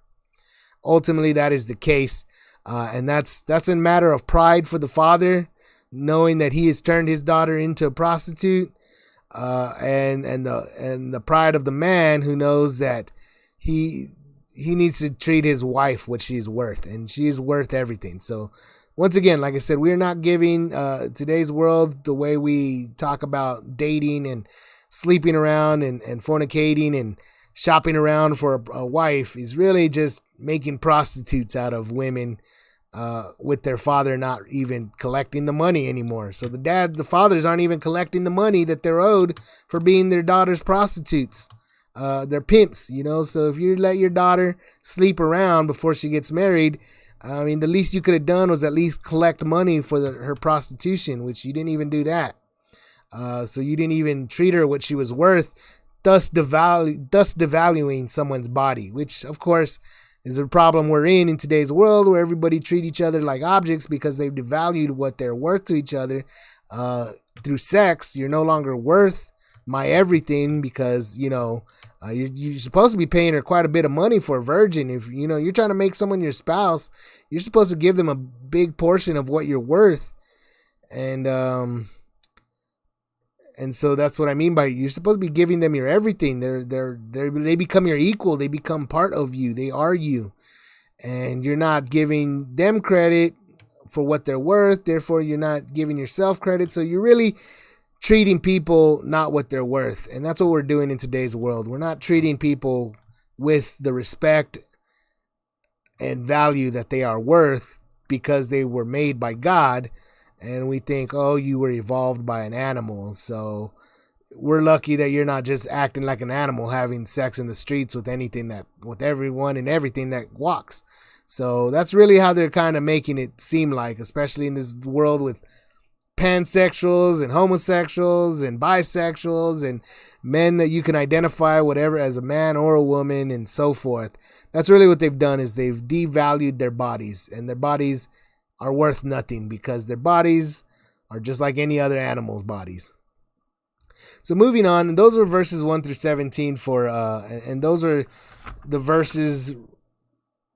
Ultimately, that is the case, and that's a matter of pride for the father, knowing that he has turned his daughter into a prostitute, and the pride of the man, who knows that he needs to treat his wife what she is worth, and she is worth everything. So once again, like I said, we're not giving today's world, the way we talk about dating and sleeping around and fornicating and shopping around for a wife, is really just making prostitutes out of women, with their father not even collecting the money anymore. So the fathers aren't even collecting the money that they're owed for being their daughter's prostitutes. They're pimps, so if you let your daughter sleep around before she gets married, I mean, the least you could have done was at least collect money for her prostitution, which you didn't even do that. So you didn't even treat her what she was worth, thus devaluing someone's body, which of course is a problem we're in today's world, where everybody treat each other like objects because they've devalued what they're worth to each other. Through sex, you're no longer worth my everything, because you're supposed to be paying her quite a bit of money for a virgin. If you're trying to make someone your spouse, you're supposed to give them a big portion of what you're worth, and so that's what I mean by, you're supposed to be giving them your everything. They become your equal. They become part of you. They are you, and you're not giving them credit for what they're worth. Therefore, you're not giving yourself credit. So you're really treating people not what they're worth, and that's what we're doing in today's world. We're not treating people with the respect and value that they are worth, because they were made by God. And we think, oh, you were evolved by an animal, so we're lucky that you're not just acting like an animal, having sex in the streets with everyone and everything that walks. So that's really how they're kind of making it seem like, especially in this world with pansexuals and homosexuals and bisexuals and men that you can identify whatever as a man or a woman and so forth. That's really what they've done, is they've devalued their bodies, and their bodies are worth nothing, because their bodies are just like any other animal's bodies. So moving on, and those are verses 1 through 17 and those are the verses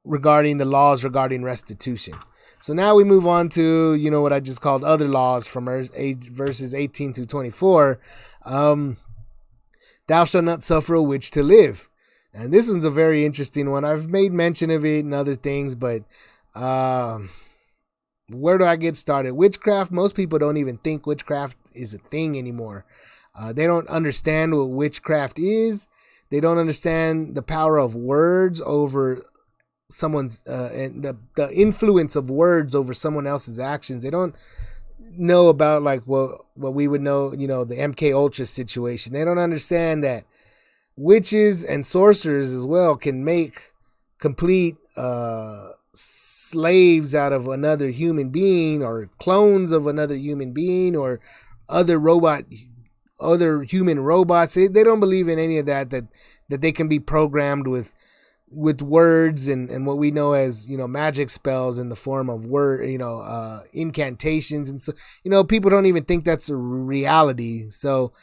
regarding the laws regarding restitution. So now we move on to, what I just called other laws from verses 18 through 24. Thou shalt not suffer a witch to live. And this one's a very interesting one. I've made mention of it and other things, but where do I get started? Witchcraft, most people don't even think witchcraft is a thing anymore. They don't understand what witchcraft is. They don't understand the power of words over someone's, and the influence of words over someone else's actions. They don't know about like what we would know, the MK Ultra situation. They don't understand that witches and sorcerers as well can make complete slaves out of another human being, or clones of another human being, or other robot other human robots. They don't believe in any of that they can be programmed with words and what we know as, magic spells in the form of word, incantations. And so, people don't even think that's a reality. So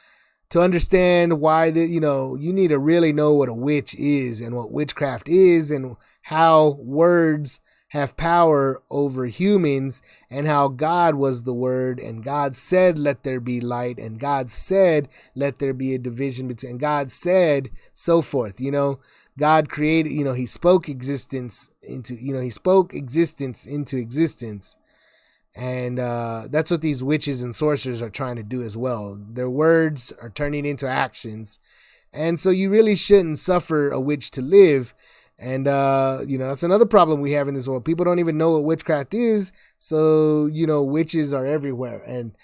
to understand why you need to really know what a witch is and what witchcraft is and how words have power over humans and how God was the word and God said, let there be light, and God said, let there be a division between, and God said, so forth. God created, he spoke existence into existence. And that's what these witches and sorcerers are trying to do as well. Their words are turning into actions. And so you really shouldn't suffer a witch to live. And, that's another problem we have in this world. People don't even know what witchcraft is. So, witches are everywhere. And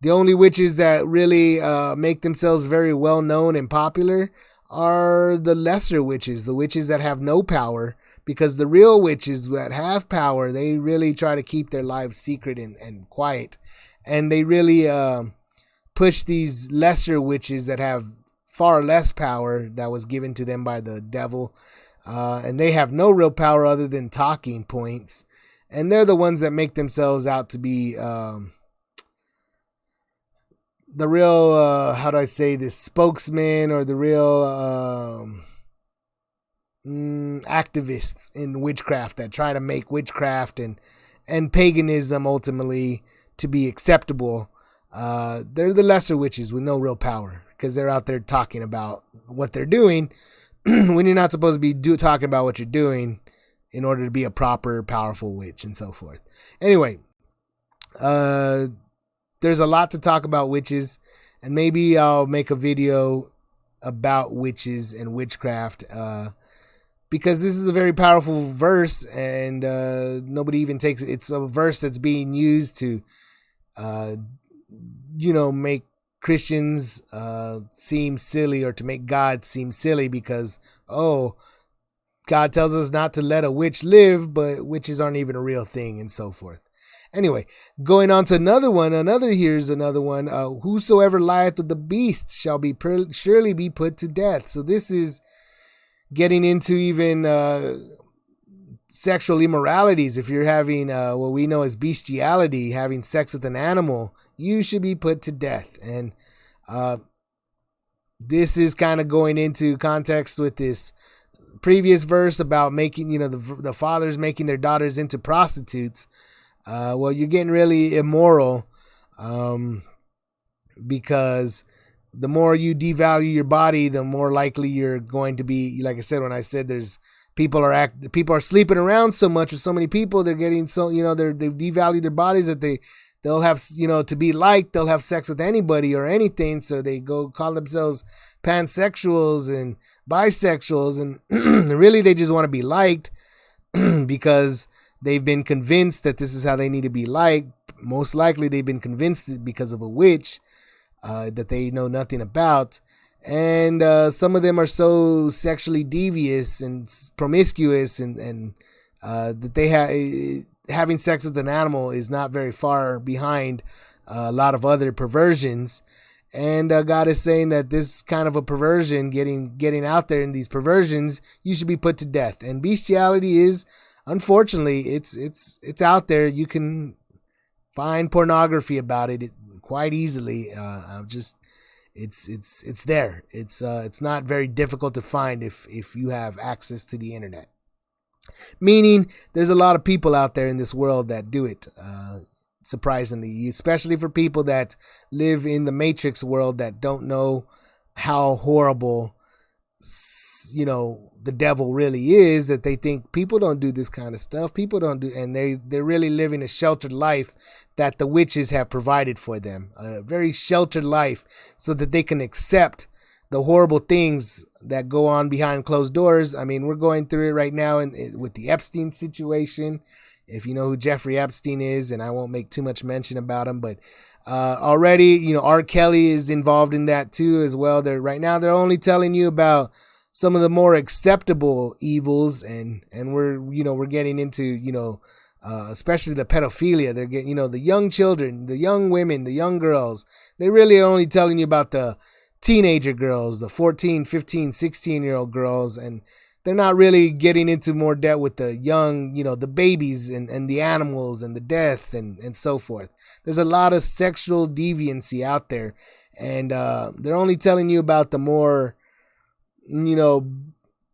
the only witches that really make themselves very well known and popular are the lesser witches, the witches that have no power. Because the real witches that have power, they really try to keep their lives secret and quiet. And they really push these lesser witches that have far less power that was given to them by the devil. And they have no real power other than talking points. And they're the ones that make themselves out to be the real, spokesman or the real activists in witchcraft that try to make witchcraft and paganism ultimately to be acceptable. They're the lesser witches with no real power because they're out there talking about what they're doing when you're not supposed to be talking about what you're doing in order to be a proper, powerful witch and so forth. Anyway, there's a lot to talk about witches, and maybe I'll make a video about witches and witchcraft, because this is a very powerful verse, and nobody even takes it. It's a verse that's being used to, make Christians seem silly, or to make God seem silly, because, God tells us not to let a witch live, but witches aren't even a real thing, and so forth. Anyway, going on to another one. Here's another one. Whosoever lieth with the beast shall be surely be put to death. So this is getting into even sexual immoralities. If you're having what we know as bestiality, having sex with an animal, you should be put to death. And this is kind of going into context with this previous verse about making, the fathers making their daughters into prostitutes. Well, you're getting really immoral, because the more you devalue your body, the more likely you're going to be, like I said, when I said there's people are sleeping around so much with so many people, they're getting so, they devalue their bodies that they'll have, to be liked, they'll have sex with anybody or anything. So they go call themselves pansexuals and bisexuals, and really they just want to be liked because they've been convinced that this is how they need to be liked. Most likely they've been convinced because of a witch that they know nothing about. And some of them are so sexually devious and promiscuous, and that they having sex with an animal is not very far behind a lot of other perversions. And God is saying that this kind of a perversion, getting out there in these perversions, you should be put to death. And bestiality is, unfortunately, it's out there. You can find pornography about it quite easily. It's there. It's not very difficult to find if you have access to the internet. Meaning, there's a lot of people out there in this world that do it. Surprisingly, especially for people that live in the Matrix world that don't know how horrible, the devil really is, that they think people don't do this kind of stuff. People don't do, and they're really living a sheltered life that the witches have provided for them, a very sheltered life, so that they can accept the horrible things that go on behind closed doors. I mean, we're going through it right now with the Epstein situation. If you know who Jeffrey Epstein is, and I won't make too much mention about him, but already, R. Kelly is involved in that too as well. Right now they're only telling you about some of the more acceptable evils, and we're getting into, especially the pedophilia. They're getting, the young children, the young women, the young girls. They really are only telling you about the teenager girls, the 14, 15, 16-year-old girls, and they're not really getting into more depth with the young, the babies and the animals and the death and so forth. There's a lot of sexual deviancy out there, and they're only telling you about the more,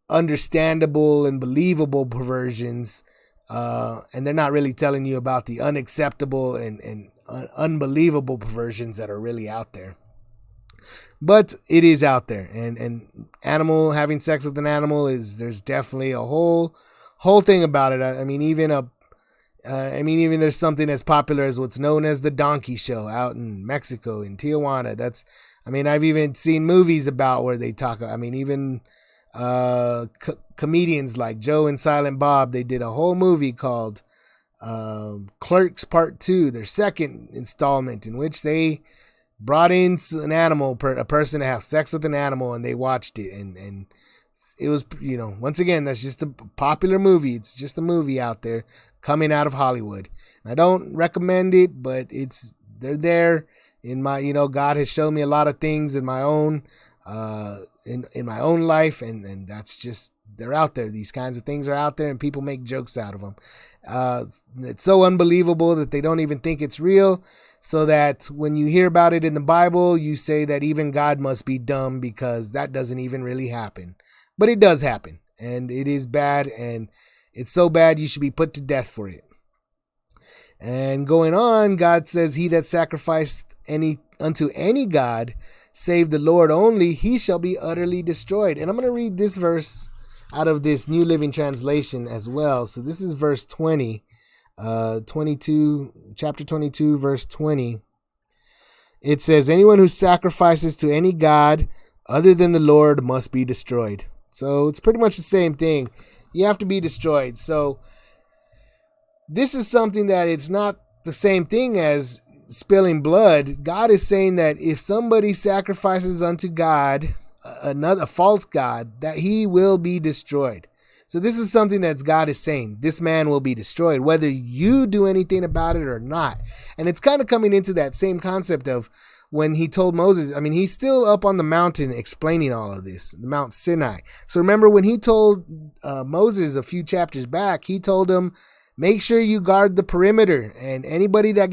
understandable and believable perversions, and they're not really telling you about the unacceptable and unbelievable perversions that are really out there. But it is out there, and animal having sex with an animal there's definitely a whole thing about it. I mean, even there's something as popular as what's known as the donkey show out in Mexico, in Tijuana. I've even seen movies about where they talk. Even comedians like Joe and Silent Bob, they did a whole movie called Clerks Part 2, their second installment, in which they brought in an animal, a person to have sex with an animal, and they watched it, and it was, once again, that's just a popular movie. It's just a movie out there coming out of Hollywood. I don't recommend it, but they're there in my, God has shown me a lot of things in my own, in my own life, and that's just, they're out there. These kinds of things are out there, and people make jokes out of them. It's so unbelievable that they don't even think it's real, so that when you hear about it in the Bible, you say that even God must be dumb because that doesn't even really happen. But it does happen, and it is bad, and it's so bad you should be put to death for it. And going on, God says, he that sacrificed unto any God, save the Lord only, he shall be utterly destroyed. And I'm going to read this verse out of this New Living Translation as well. So this is verse 20, chapter 22, verse 20. It says, anyone who sacrifices to any god other than the Lord must be destroyed. So it's pretty much the same thing. You have to be destroyed. So this is something that it's not the same thing as spilling blood. God is saying that if somebody sacrifices unto God, a false god, that he will be destroyed. So this is something that God is saying. This man will be destroyed, whether you do anything about it or not. And it's kind of coming into that same concept of when he told Moses, he's still up on the mountain explaining all of this, the Mount Sinai. So remember when he told Moses a few chapters back, he told him, make sure you guard the perimeter, and anybody that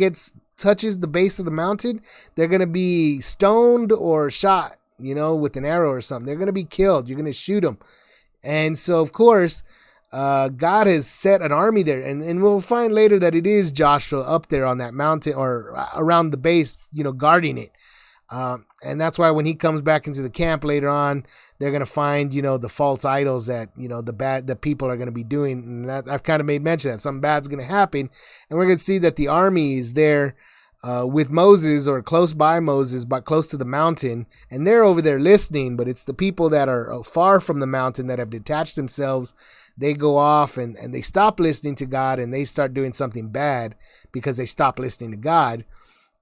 touches the base of the mountain, they're going to be stoned or shot, with an arrow or something. They're going to be killed. You're going to shoot them. And so, of course, God has set an army there. And we'll find later that it is Joshua up there on that mountain or around the base, guarding it. And that's why when he comes back into the camp later on, they're going to find, the false idols that, the people are going to be doing. And that, I've kind of made mention that something bad's going to happen. And we're going to see that the army is there with Moses or close by Moses, but close to the mountain. And they're over there listening, but it's the people that are far from the mountain that have detached themselves. They go off and they stop listening to God, and they start doing something bad because they stop listening to God.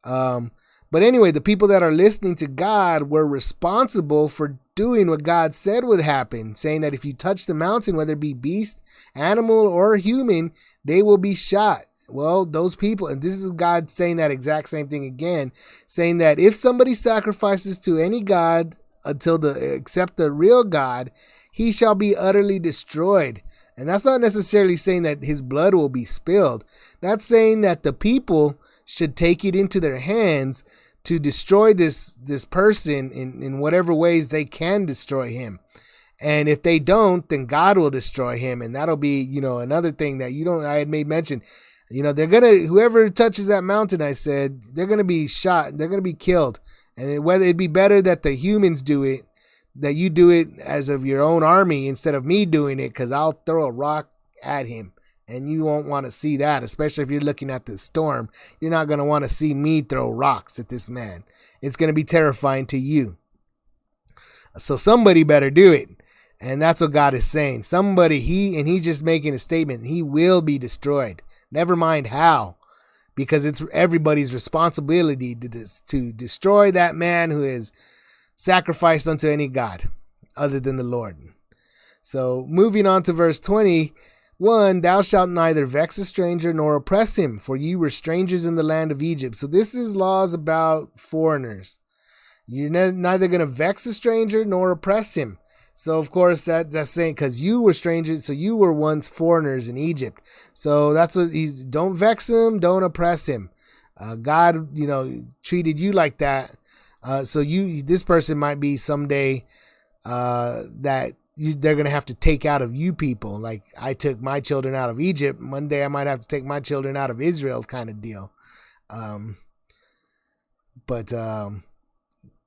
But anyway, the people that are listening to God were responsible for doing what God said would happen, saying that if you touch the mountain, whether it be beast, animal, or human, they will be shot. Well, those people, and this is God saying that exact same thing again, saying that if somebody sacrifices to any god except the real God, he shall be utterly destroyed. And that's not necessarily saying that his blood will be spilled. That's saying that the people should take it into their hands to destroy this person in whatever ways they can destroy him. And if they don't, then God will destroy him. And that'll be, another thing that I had made mention. Whoever touches that mountain, I said, they're going to be shot. They're going to be killed. And whether it'd be better that the humans do it, that you do it as of your own army instead of me doing it, because I'll throw a rock at him. And you won't want to see that, especially if you're looking at the storm. You're not going to want to see me throw rocks at this man. It's going to be terrifying to you. So somebody better do it. And that's what God is saying. He's just making a statement. He will be destroyed. Never mind how, because it's everybody's responsibility to destroy that man who is sacrificed unto any god other than the Lord. So moving on to verse 20, 1, thou shalt neither vex a stranger nor oppress him, for ye were strangers in the land of Egypt. So this is laws about foreigners. You're neither going to vex a stranger nor oppress him. So, of course, that's saying because you were strangers, so you were once foreigners in Egypt. So that's what don't vex him, don't oppress him. God, treated you like that. So this person might be someday that they're going to have to take out of you people. Like I took my children out of Egypt. One day I might have to take my children out of Israel kind of deal. But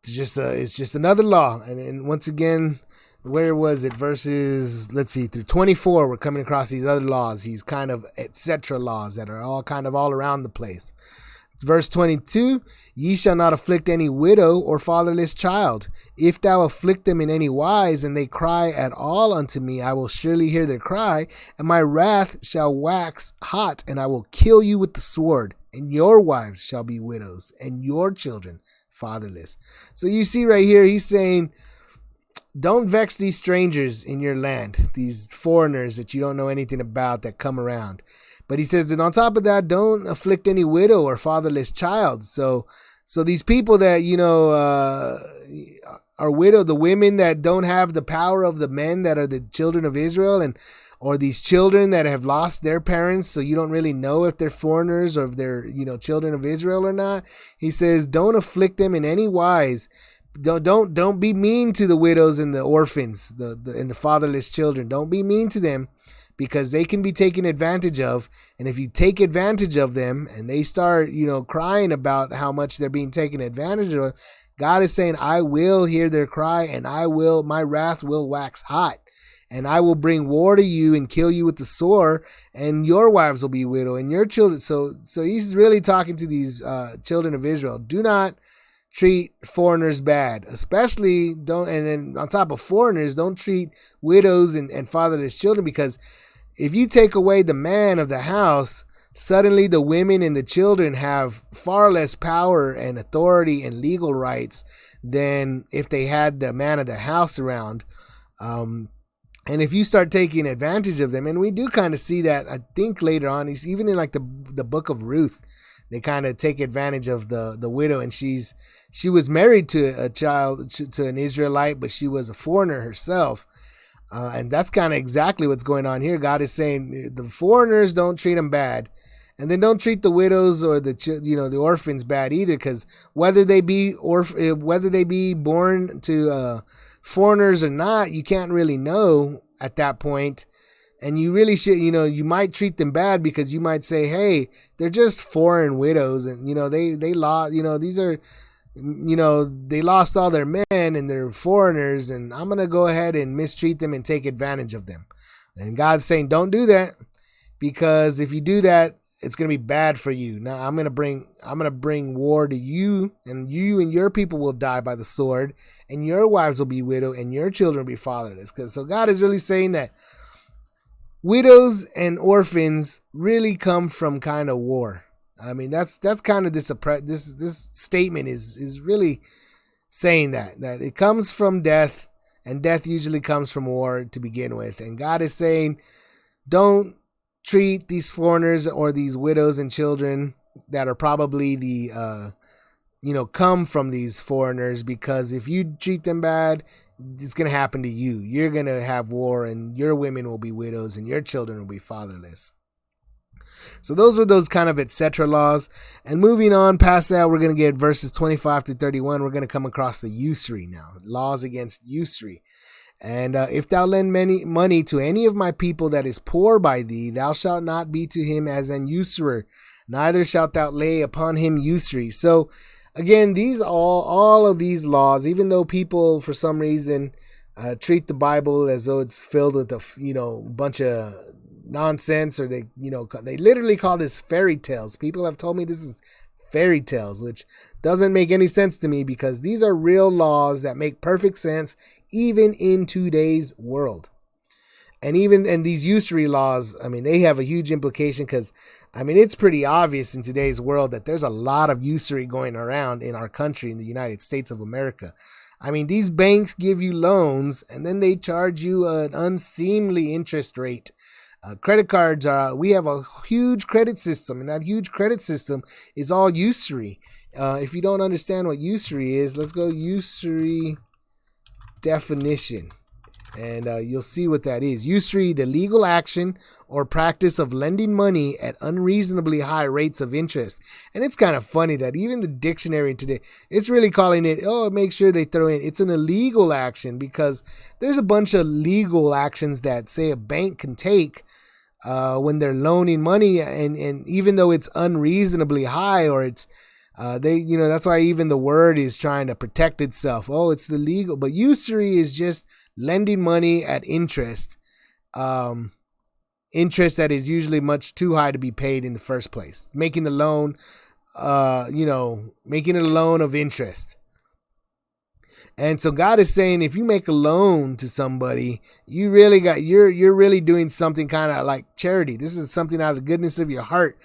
it's just another law. And once again, where was it? Verses, let's see, through 24, we're coming across these other laws, these kind of etc. laws that are all kind of all around the place. Verse 22, ye shall not afflict any widow or fatherless child. If thou afflict them in any wise, and they cry at all unto me, I will surely hear their cry, and my wrath shall wax hot, and I will kill you with the sword, and your wives shall be widows, and your children fatherless. So you see right here, he's saying, don't vex these strangers in your land, these foreigners that you don't know anything about that come around. But he says that on top of that, don't afflict any widow or fatherless child. So these people that, are widow, the women that don't have the power of the men that are the children of Israel, or these children that have lost their parents, so you don't really know if they're foreigners or if they're, children of Israel or not. He says, don't afflict them in any wise. Don't be mean to the widows and the orphans, and the fatherless children. Don't be mean to them, because they can be taken advantage of. And if you take advantage of them and they start, crying about how much they're being taken advantage of, God is saying, I will hear their cry, and my wrath will wax hot, and I will bring war to you and kill you with the sword, and your wives will be widow and your children. So he's really talking to these children of Israel. Do not treat foreigners bad, especially and then on top of foreigners, don't treat widows and fatherless children, because if you take away the man of the house, suddenly the women and the children have far less power and authority and legal rights than if they had the man of the house around. And if you start taking advantage of them, and we do kind of see that, I think later on, even in like the book of Ruth, they kind of take advantage of the widow, and she was married to a child, to an Israelite, but she was a foreigner herself. And that's kind of exactly what's going on here. God is saying the foreigners, don't treat them bad. And then don't treat the widows or the orphans bad either, because whether they be born to foreigners or not, you can't really know at that point. And you really should, you might treat them bad because you might say, hey, they're just foreign widows, and they lost, these are, they lost all their men and they're foreigners, and I'm going to go ahead and mistreat them and take advantage of them. And God's saying, don't do that, because if you do that, it's going to be bad for you. Now I'm going to bring war to you and your people will die by the sword, and your wives will be widowed, and your children will be fatherless. So God is really saying that widows and orphans really come from kind of war. I mean, that's kind of this statement is really saying that it comes from death, and death usually comes from war to begin with. And God is saying, don't treat these foreigners or these widows and children that are probably come from these foreigners, because if you treat them bad, it's going to happen to you. You're going to have war, and your women will be widows, and your children will be fatherless. So those are those kind of etc. laws. And moving on past that, we're going to get verses 25 through 31. We're going to come across the usury now, laws against usury. And if thou lend money to any of my people that is poor by thee, thou shalt not be to him as an usurer, neither shalt thou lay upon him usury. So again, these all of these laws, even though people for some reason treat the Bible as though it's filled with a bunch of nonsense, or they literally call this fairy tales. People have told me this is fairy tales, which doesn't make any sense to me, because these are real laws that make perfect sense even in today's world. And these usury laws, I mean, they have a huge implication, because I mean, it's pretty obvious in today's world that there's a lot of usury going around in our country, in the United States of America. I mean, these banks give you loans, and then they charge you an unseemly interest rate. Credit cards are, we have a huge credit system, and that huge credit system is all usury. If you don't understand what usury is, let's go usury definition. And you'll see what that is. Usury, the legal action or practice of lending money at unreasonably high rates of interest. And it's kind of funny that even the dictionary today, it's really calling it, make sure they throw in, it's an illegal action, because there's a bunch of legal actions that, say, a bank can take when they're loaning money. And even though it's unreasonably high, or it's, that's why even the word is trying to protect itself. It's the legal, but usury is just lending money at interest, interest that is usually much too high to be paid in the first place. Making the loan, making it a loan of interest. And so God is saying, if you make a loan to somebody, you're really doing something kind of like charity. This is something out of the goodness of your heart,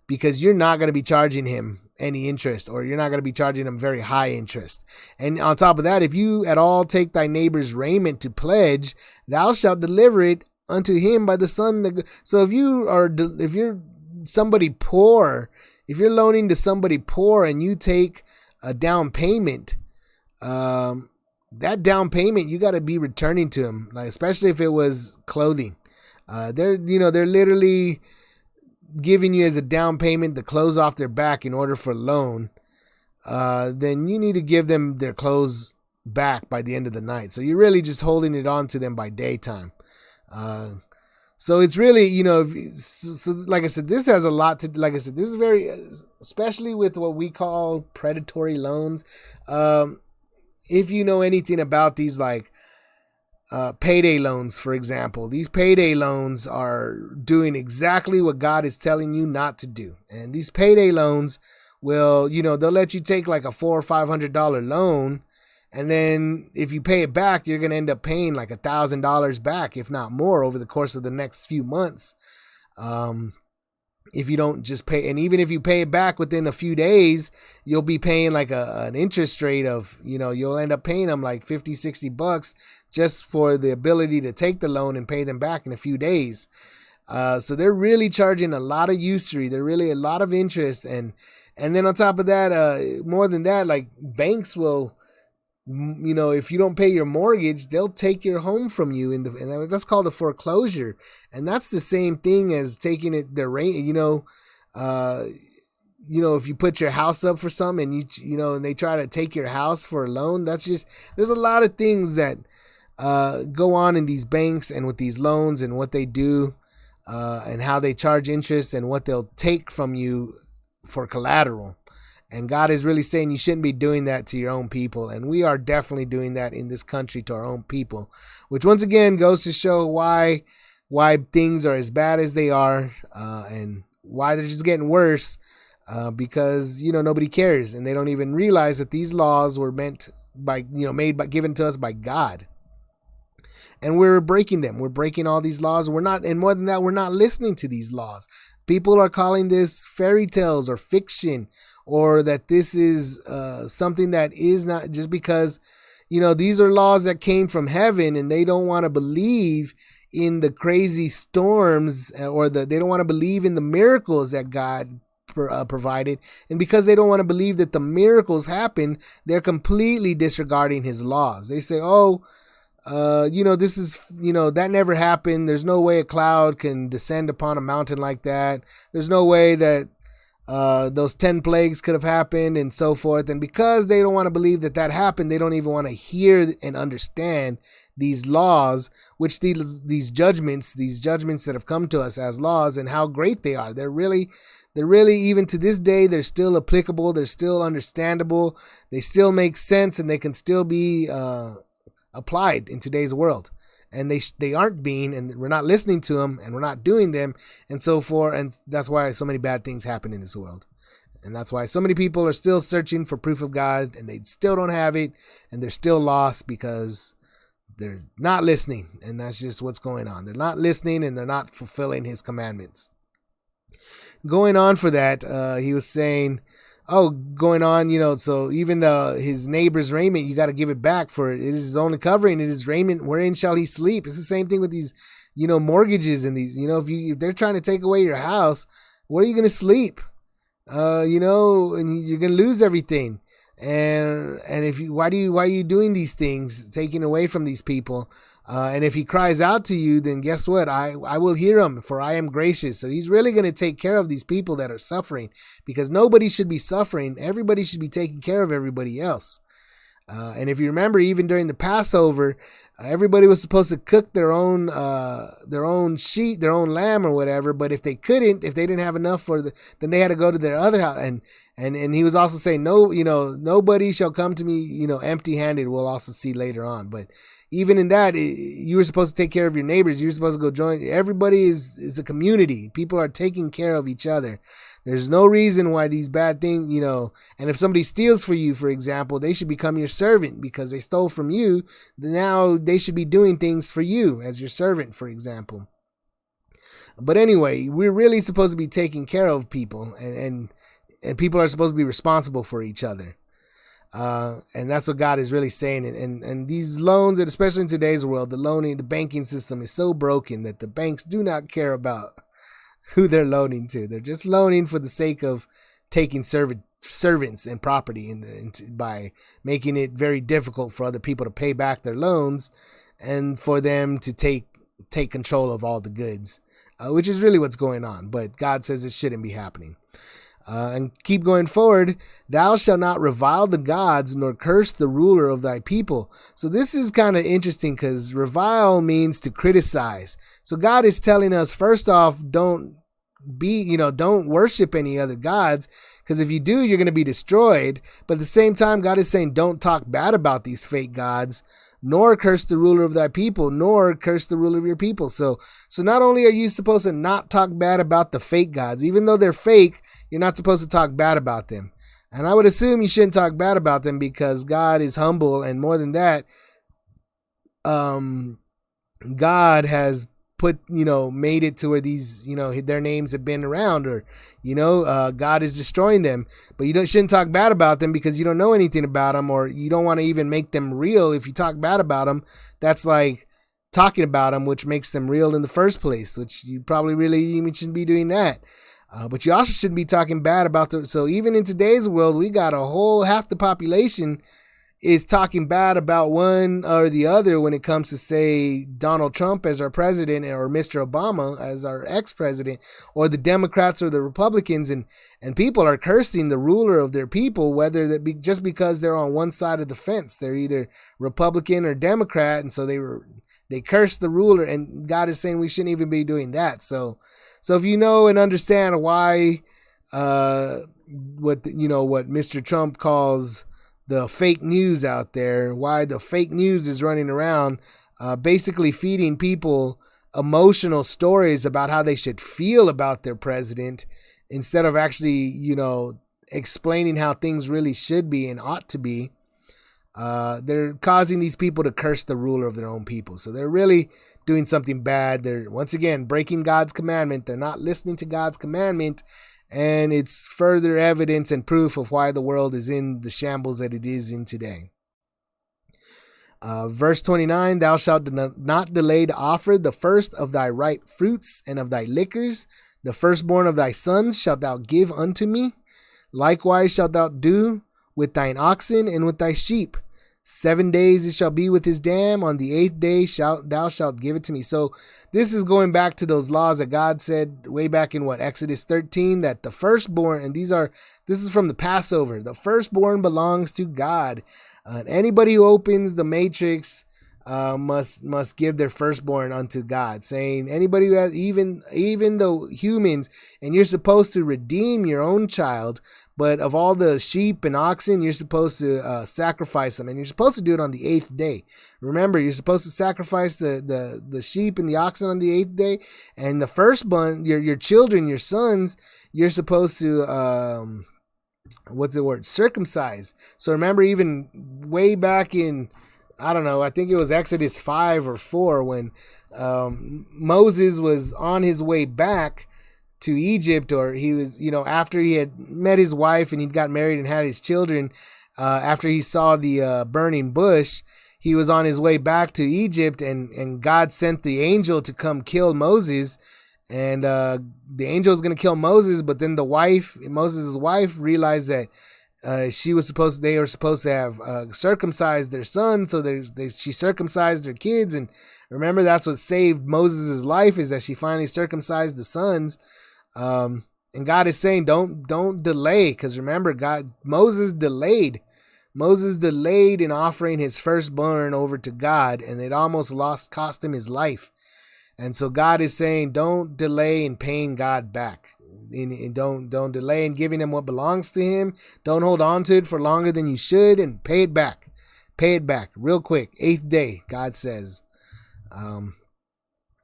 because you're not going to be charging him any interest, or you're not going to be charging him very high interest. And on top of that, if you at all take thy neighbor's raiment to pledge, thou shalt deliver it unto him by the son. So if you're somebody poor, if you're loaning to somebody poor and you take a down payment, that down payment you got to be returning to him, like especially if it was clothing. They're literally giving you as a down payment the clothes off their back in order for a loan. Then you need to give them their clothes back by the end of the night. So you're really just holding it on to them by daytime. So it's really, so like I said, this has a lot to, like I said, this is very, especially with what we call predatory loans. If you know anything about these, like, payday loans, for example, these payday loans are doing exactly what God is telling you not to do. And these payday loans will, they'll let you take like a $400 or $500 loan. And then if you pay it back, you're going to end up paying like $1,000 back, if not more, over the course of the next few months. If you don't just pay, and even if you pay it back within a few days, you'll be paying like an interest rate of, you'll end up paying them like $50-$60 just for the ability to take the loan and pay them back in a few days. So they're really charging a lot of usury. They're really a lot of interest. And then on top of that, more than that, like banks will, if you don't pay your mortgage, they'll take your home from you and that's called a foreclosure. And that's the same thing as taking it their rate. If you put your house up for something and and they try to take your house for a loan, there's a lot of things that go on in these banks and with these loans and what they do, and how they charge interest and what they'll take from you for collateral. And God is really saying you shouldn't be doing that to your own people. And we are definitely doing that in this country to our own people, which once again goes to show why things are as bad as they are, and why they're just getting worse, because, nobody cares. And they don't even realize that these laws were meant given to us by God. And we're breaking them. We're breaking all these laws. And more than that, we're not listening to these laws. People are calling this fairy tales or fiction, or that this is something that is not, just because, these are laws that came from heaven, and they don't want to believe in the crazy storms, or they don't want to believe in the miracles that God provided. And because they don't want to believe that the miracles happen, they're completely disregarding his laws. They say, this is, that never happened. There's no way a cloud can descend upon a mountain like that. There's no way that those 10 plagues could have happened, and so forth. And because they don't want to believe that happened, they don't even want to hear and understand these laws, which these judgments that have come to us as laws, and how great they are. They're really, even to this day, they're still applicable. They're still understandable. They still make sense, and they can still be applied in today's world. And they aren't being, and we're not listening to them, and we're not doing them, and so forth. And that's why so many bad things happen in this world. And that's why so many people are still searching for proof of God, and they still don't have it, and they're still lost because they're not listening. And that's just what's going on. They're not listening, and they're not fulfilling his commandments. Going on for that, he was saying, so even his neighbor's raiment, you got to give it back, for it is his only covering, it is raiment wherein shall he sleep. It's the same thing with these mortgages and these, if they're trying to take away your house, where are you going to sleep? And you're going to lose everything. And if you, why are you doing these things, taking away from these people? And if he cries out to you, then guess what? I will hear him, for I am gracious. So he's really going to take care of these people that are suffering, because nobody should be suffering. Everybody should be taking care of everybody else. And if you remember, even during the Passover, everybody was supposed to cook their own sheep, their own lamb or whatever. But if they didn't have enough then they had to go to their other house. And he was also saying, no, nobody shall come to me, empty handed. We'll also see later on. But even in that, you were supposed to take care of your neighbors. You were supposed to go join. Everybody is a community. People are taking care of each other. There's no reason why these bad things, and if somebody steals for you, for example, they should become your servant because they stole from you. Now they should be doing things for you as your servant, for example. But anyway, we're really supposed to be taking care of people, and people are supposed to be responsible for each other. And that's what God is really saying. And these loans, and especially in today's world, the banking system is so broken that the banks do not care about who they're loaning to. They're just loaning for the sake of taking servants and property by making it very difficult for other people to pay back their loans and for them to take control of all the goods, which is really what's going on. But God says it shouldn't be happening. And keep going forward. Thou shalt not revile the gods, nor curse the ruler of thy people. So this is kind of interesting, because revile means to criticize. So God is telling us, first off, don't worship any other gods, because if you do, you're going to be destroyed. But at the same time, God is saying, don't talk bad about these fake gods, nor curse the ruler of thy people, nor curse the ruler of your people. So not only are you supposed to not talk bad about the fake gods, even though they're fake, you're not supposed to talk bad about them. And I would assume you shouldn't talk bad about them, because God is humble. And more than that, God has made it to where these, their names have been around, or, God is destroying them. But you shouldn't talk bad about them because you don't know anything about them, or you don't want to even make them real. If you talk bad about them, that's like talking about them, which makes them real in the first place, which you probably really even shouldn't be doing that. But you also shouldn't be talking bad about so even in today's world, we got half the population is talking bad about one or the other when it comes to, say, Donald Trump as our president, or Mr. Obama as our ex-president, or the Democrats or the Republicans, and people are cursing the ruler of their people, whether that be just because they're on one side of the fence. They're either Republican or Democrat, and so they curse the ruler, and God is saying we shouldn't even be doing that. So if you know and understand why what Mr. Trump calls the fake news out there, why the fake news is running around, basically feeding people emotional stories about how they should feel about their president, instead of actually, explaining how things really should be and ought to be. They're causing these people to curse the ruler of their own people. So they're really doing something bad. They're, once again, breaking God's commandment. They're not listening to God's commandment. And it's further evidence and proof of why the world is in the shambles that it is in today. Verse 29, thou shalt not delay to offer the first of thy ripe fruits and of thy liquors. The firstborn of thy sons shalt thou give unto me. Likewise shalt thou do with thine oxen and with thy sheep. 7 days it shall be with his dam. On the 8th day thou shalt give it to me. So this is going back to those laws that God said way back in Exodus 13, that the firstborn, and this is from the Passover, the firstborn belongs to God. Anybody who opens the matrix must give their firstborn unto God, saying anybody who has, even the humans, and you're supposed to redeem your own child. But of all the sheep and oxen, you're supposed to sacrifice them, and you're supposed to do it on the 8th day. Remember, you're supposed to sacrifice the sheep and the oxen on the 8th day, and the firstborn, your children, your sons, you're supposed to circumcise. So remember, even way back in, I don't know, I think it was Exodus 5 or 4, when Moses was on his way back to Egypt, or he was, after he had met his wife and he got married and had his children, after he saw the burning bush, he was on his way back to Egypt, and God sent the angel to come kill Moses. And the angel was going to kill Moses, but then Moses' wife, realized that they were supposed to have circumcised their son, so she circumcised their kids. And remember, that's what saved Moses' life, is that she finally circumcised the sons. And God is saying, don't delay, because remember, Moses delayed in offering his firstborn over to God, and it almost cost him his life. And so God is saying, don't delay in paying God back. And don't delay in giving him what belongs to him. Don't hold on to it for longer than you should, and pay it back. Pay it back real quick. 8th day, God says. And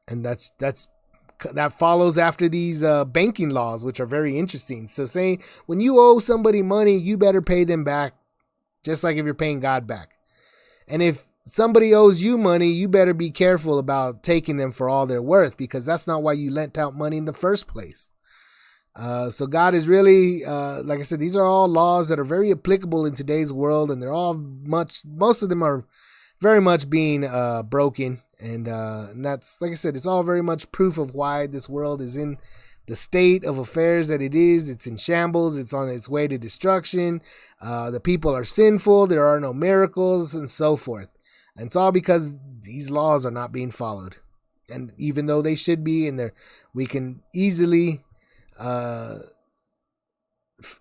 that follows after these banking laws, which are very interesting. So saying, when you owe somebody money, you better pay them back, just like if you're paying God back. And if somebody owes you money, you better be careful about taking them for all they're worth, because that's not why you lent out money in the first place. So God is really, like I said, these are all laws that are very applicable in today's world, and they're all most of them are very much being broken. And that's, like I said, it's all very much proof of why this world is in the state of affairs that it is. It's in shambles. It's on its way to destruction. The people are sinful. There are no miracles, and so forth. And it's all because these laws are not being followed. And even though they should be, and we can easily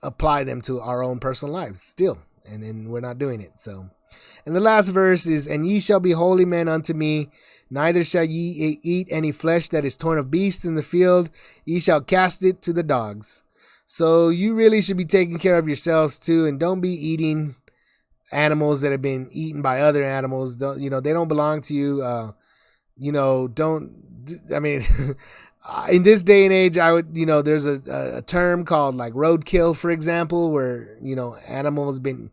apply them to our own personal lives still. And then we're not doing it. So, and the last verse is, and ye shall be holy men unto me, neither shall ye eat any flesh that is torn of beasts in the field. Ye shall cast it to the dogs. So you really should be taking care of yourselves too, and don't be eating animals that have been eaten by other animals. They don't belong to you. In this day and age, I would, there's a term called like roadkill, for example, where, animals been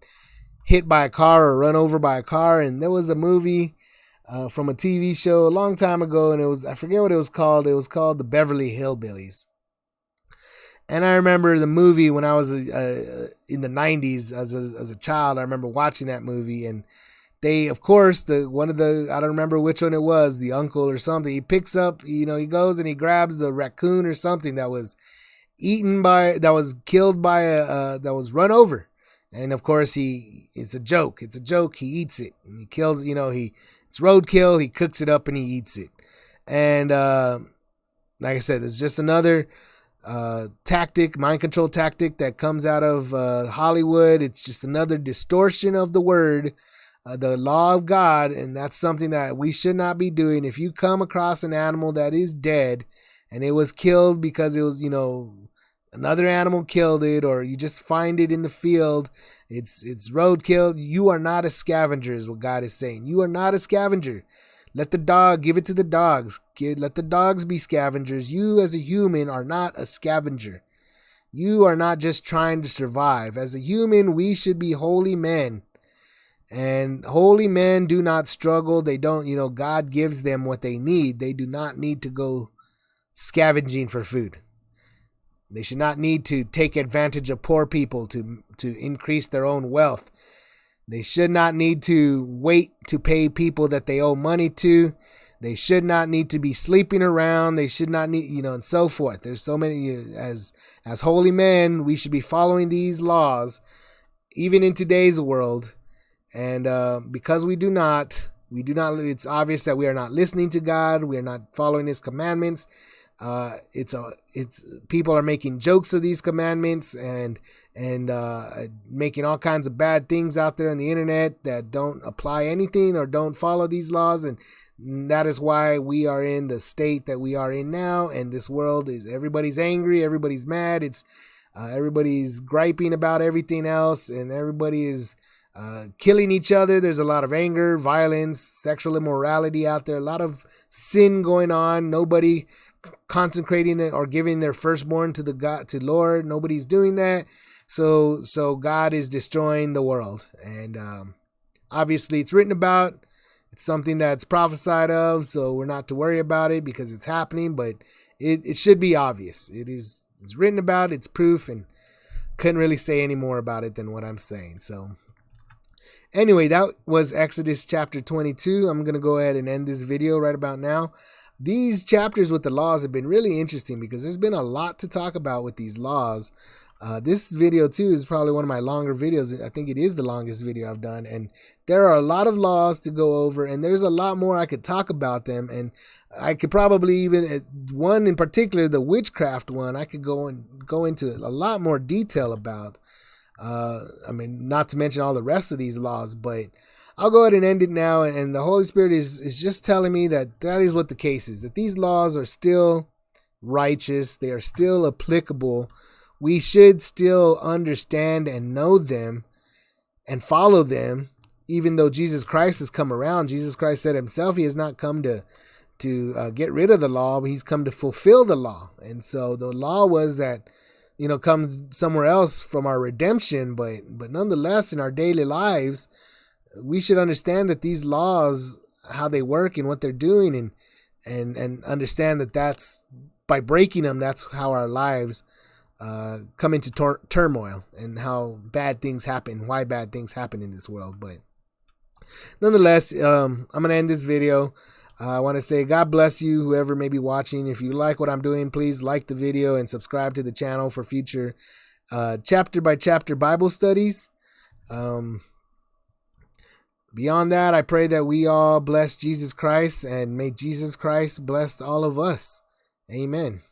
hit by a car or run over by a car. And there was a movie from a TV show a long time ago, and I forget what it was called. It was called The Beverly Hillbillies. And I remember the movie when I was in the 90s as a child. I remember watching that movie, and they, of course, I don't remember which one it was, the uncle or something, he picks up, he goes and he grabs a raccoon or something that was killed by that was run over. And of course, it's a joke. He eats it, and he kills, it's roadkill. He cooks it up and he eats it. And like I said, it's just another mind control tactic that comes out of Hollywood. It's just another distortion of the word, the law of God, and that's something that we should not be doing. If you come across an animal that is dead and it was killed because it was, another animal killed it, or you just find it in the field, it's roadkill, you are not a scavenger, is what God is saying. You are not a scavenger. Give it to the dogs. Let the dogs be scavengers. You as a human are not a scavenger. You are not just trying to survive. As a human, we should be holy men. And holy men do not struggle. They don't, God gives them what they need. They do not need to go scavenging for food. They should not need to take advantage of poor people to increase their own wealth. They should not need to wait to pay people that they owe money to. They should not need to be sleeping around. They should not need, and so forth. There's so many, as holy men, we should be following these laws, even in today's world. And because we do not, it's obvious that we are not listening to God. We are not following his commandments. People are making jokes of these commandments and making all kinds of bad things out there on the internet that don't apply anything or don't follow these laws. And that is why we are in the state that we are in now. And this world everybody's angry. Everybody's mad. Everybody's griping about everything else, and everybody is killing each other. There's a lot of anger, violence, sexual immorality out there, a lot of sin going on. Nobody consecrating it or giving their firstborn to Lord. Nobody's doing that. So God is destroying the world. And obviously it's written about. It's something that's prophesied of, so we're not to worry about it because it's happening, but it should be obvious. It's written about, it's proof, and couldn't really say any more about it than what I'm saying. So Anyway, that was Exodus chapter 22. I'm going to go ahead and end this video right about now. These chapters with the laws have been really interesting because there's been a lot to talk about with these laws. This video too is probably one of my longer videos. I think it is the longest video I've done, and there are a lot of laws to go over, and there's a lot more I could talk about them, and I could probably even, one in particular, the witchcraft one, I could go into a lot more detail about. I mean, not to mention all the rest of these laws, but I'll go ahead and end it now. And the Holy Spirit is just telling me that is what the case is, that these laws are still righteous. They are still applicable. We should still understand and know them and follow them, even though Jesus Christ has come around. Jesus Christ said himself, he has not come to get rid of the law, but he's come to fulfill the law. And so the law was that, comes somewhere else from our redemption, but nonetheless, in our daily lives, we should understand that these laws, how they work and what they're doing, and understand that that's by breaking them, that's how our lives come into turmoil, and how bad things happen, why bad things happen in this world. But nonetheless, I'm going to end this video. I want to say God bless you, whoever may be watching. If you like what I'm doing, please like the video and subscribe to the channel for future chapter by chapter Bible studies. Beyond that, I pray that we all bless Jesus Christ, and may Jesus Christ bless all of us. Amen.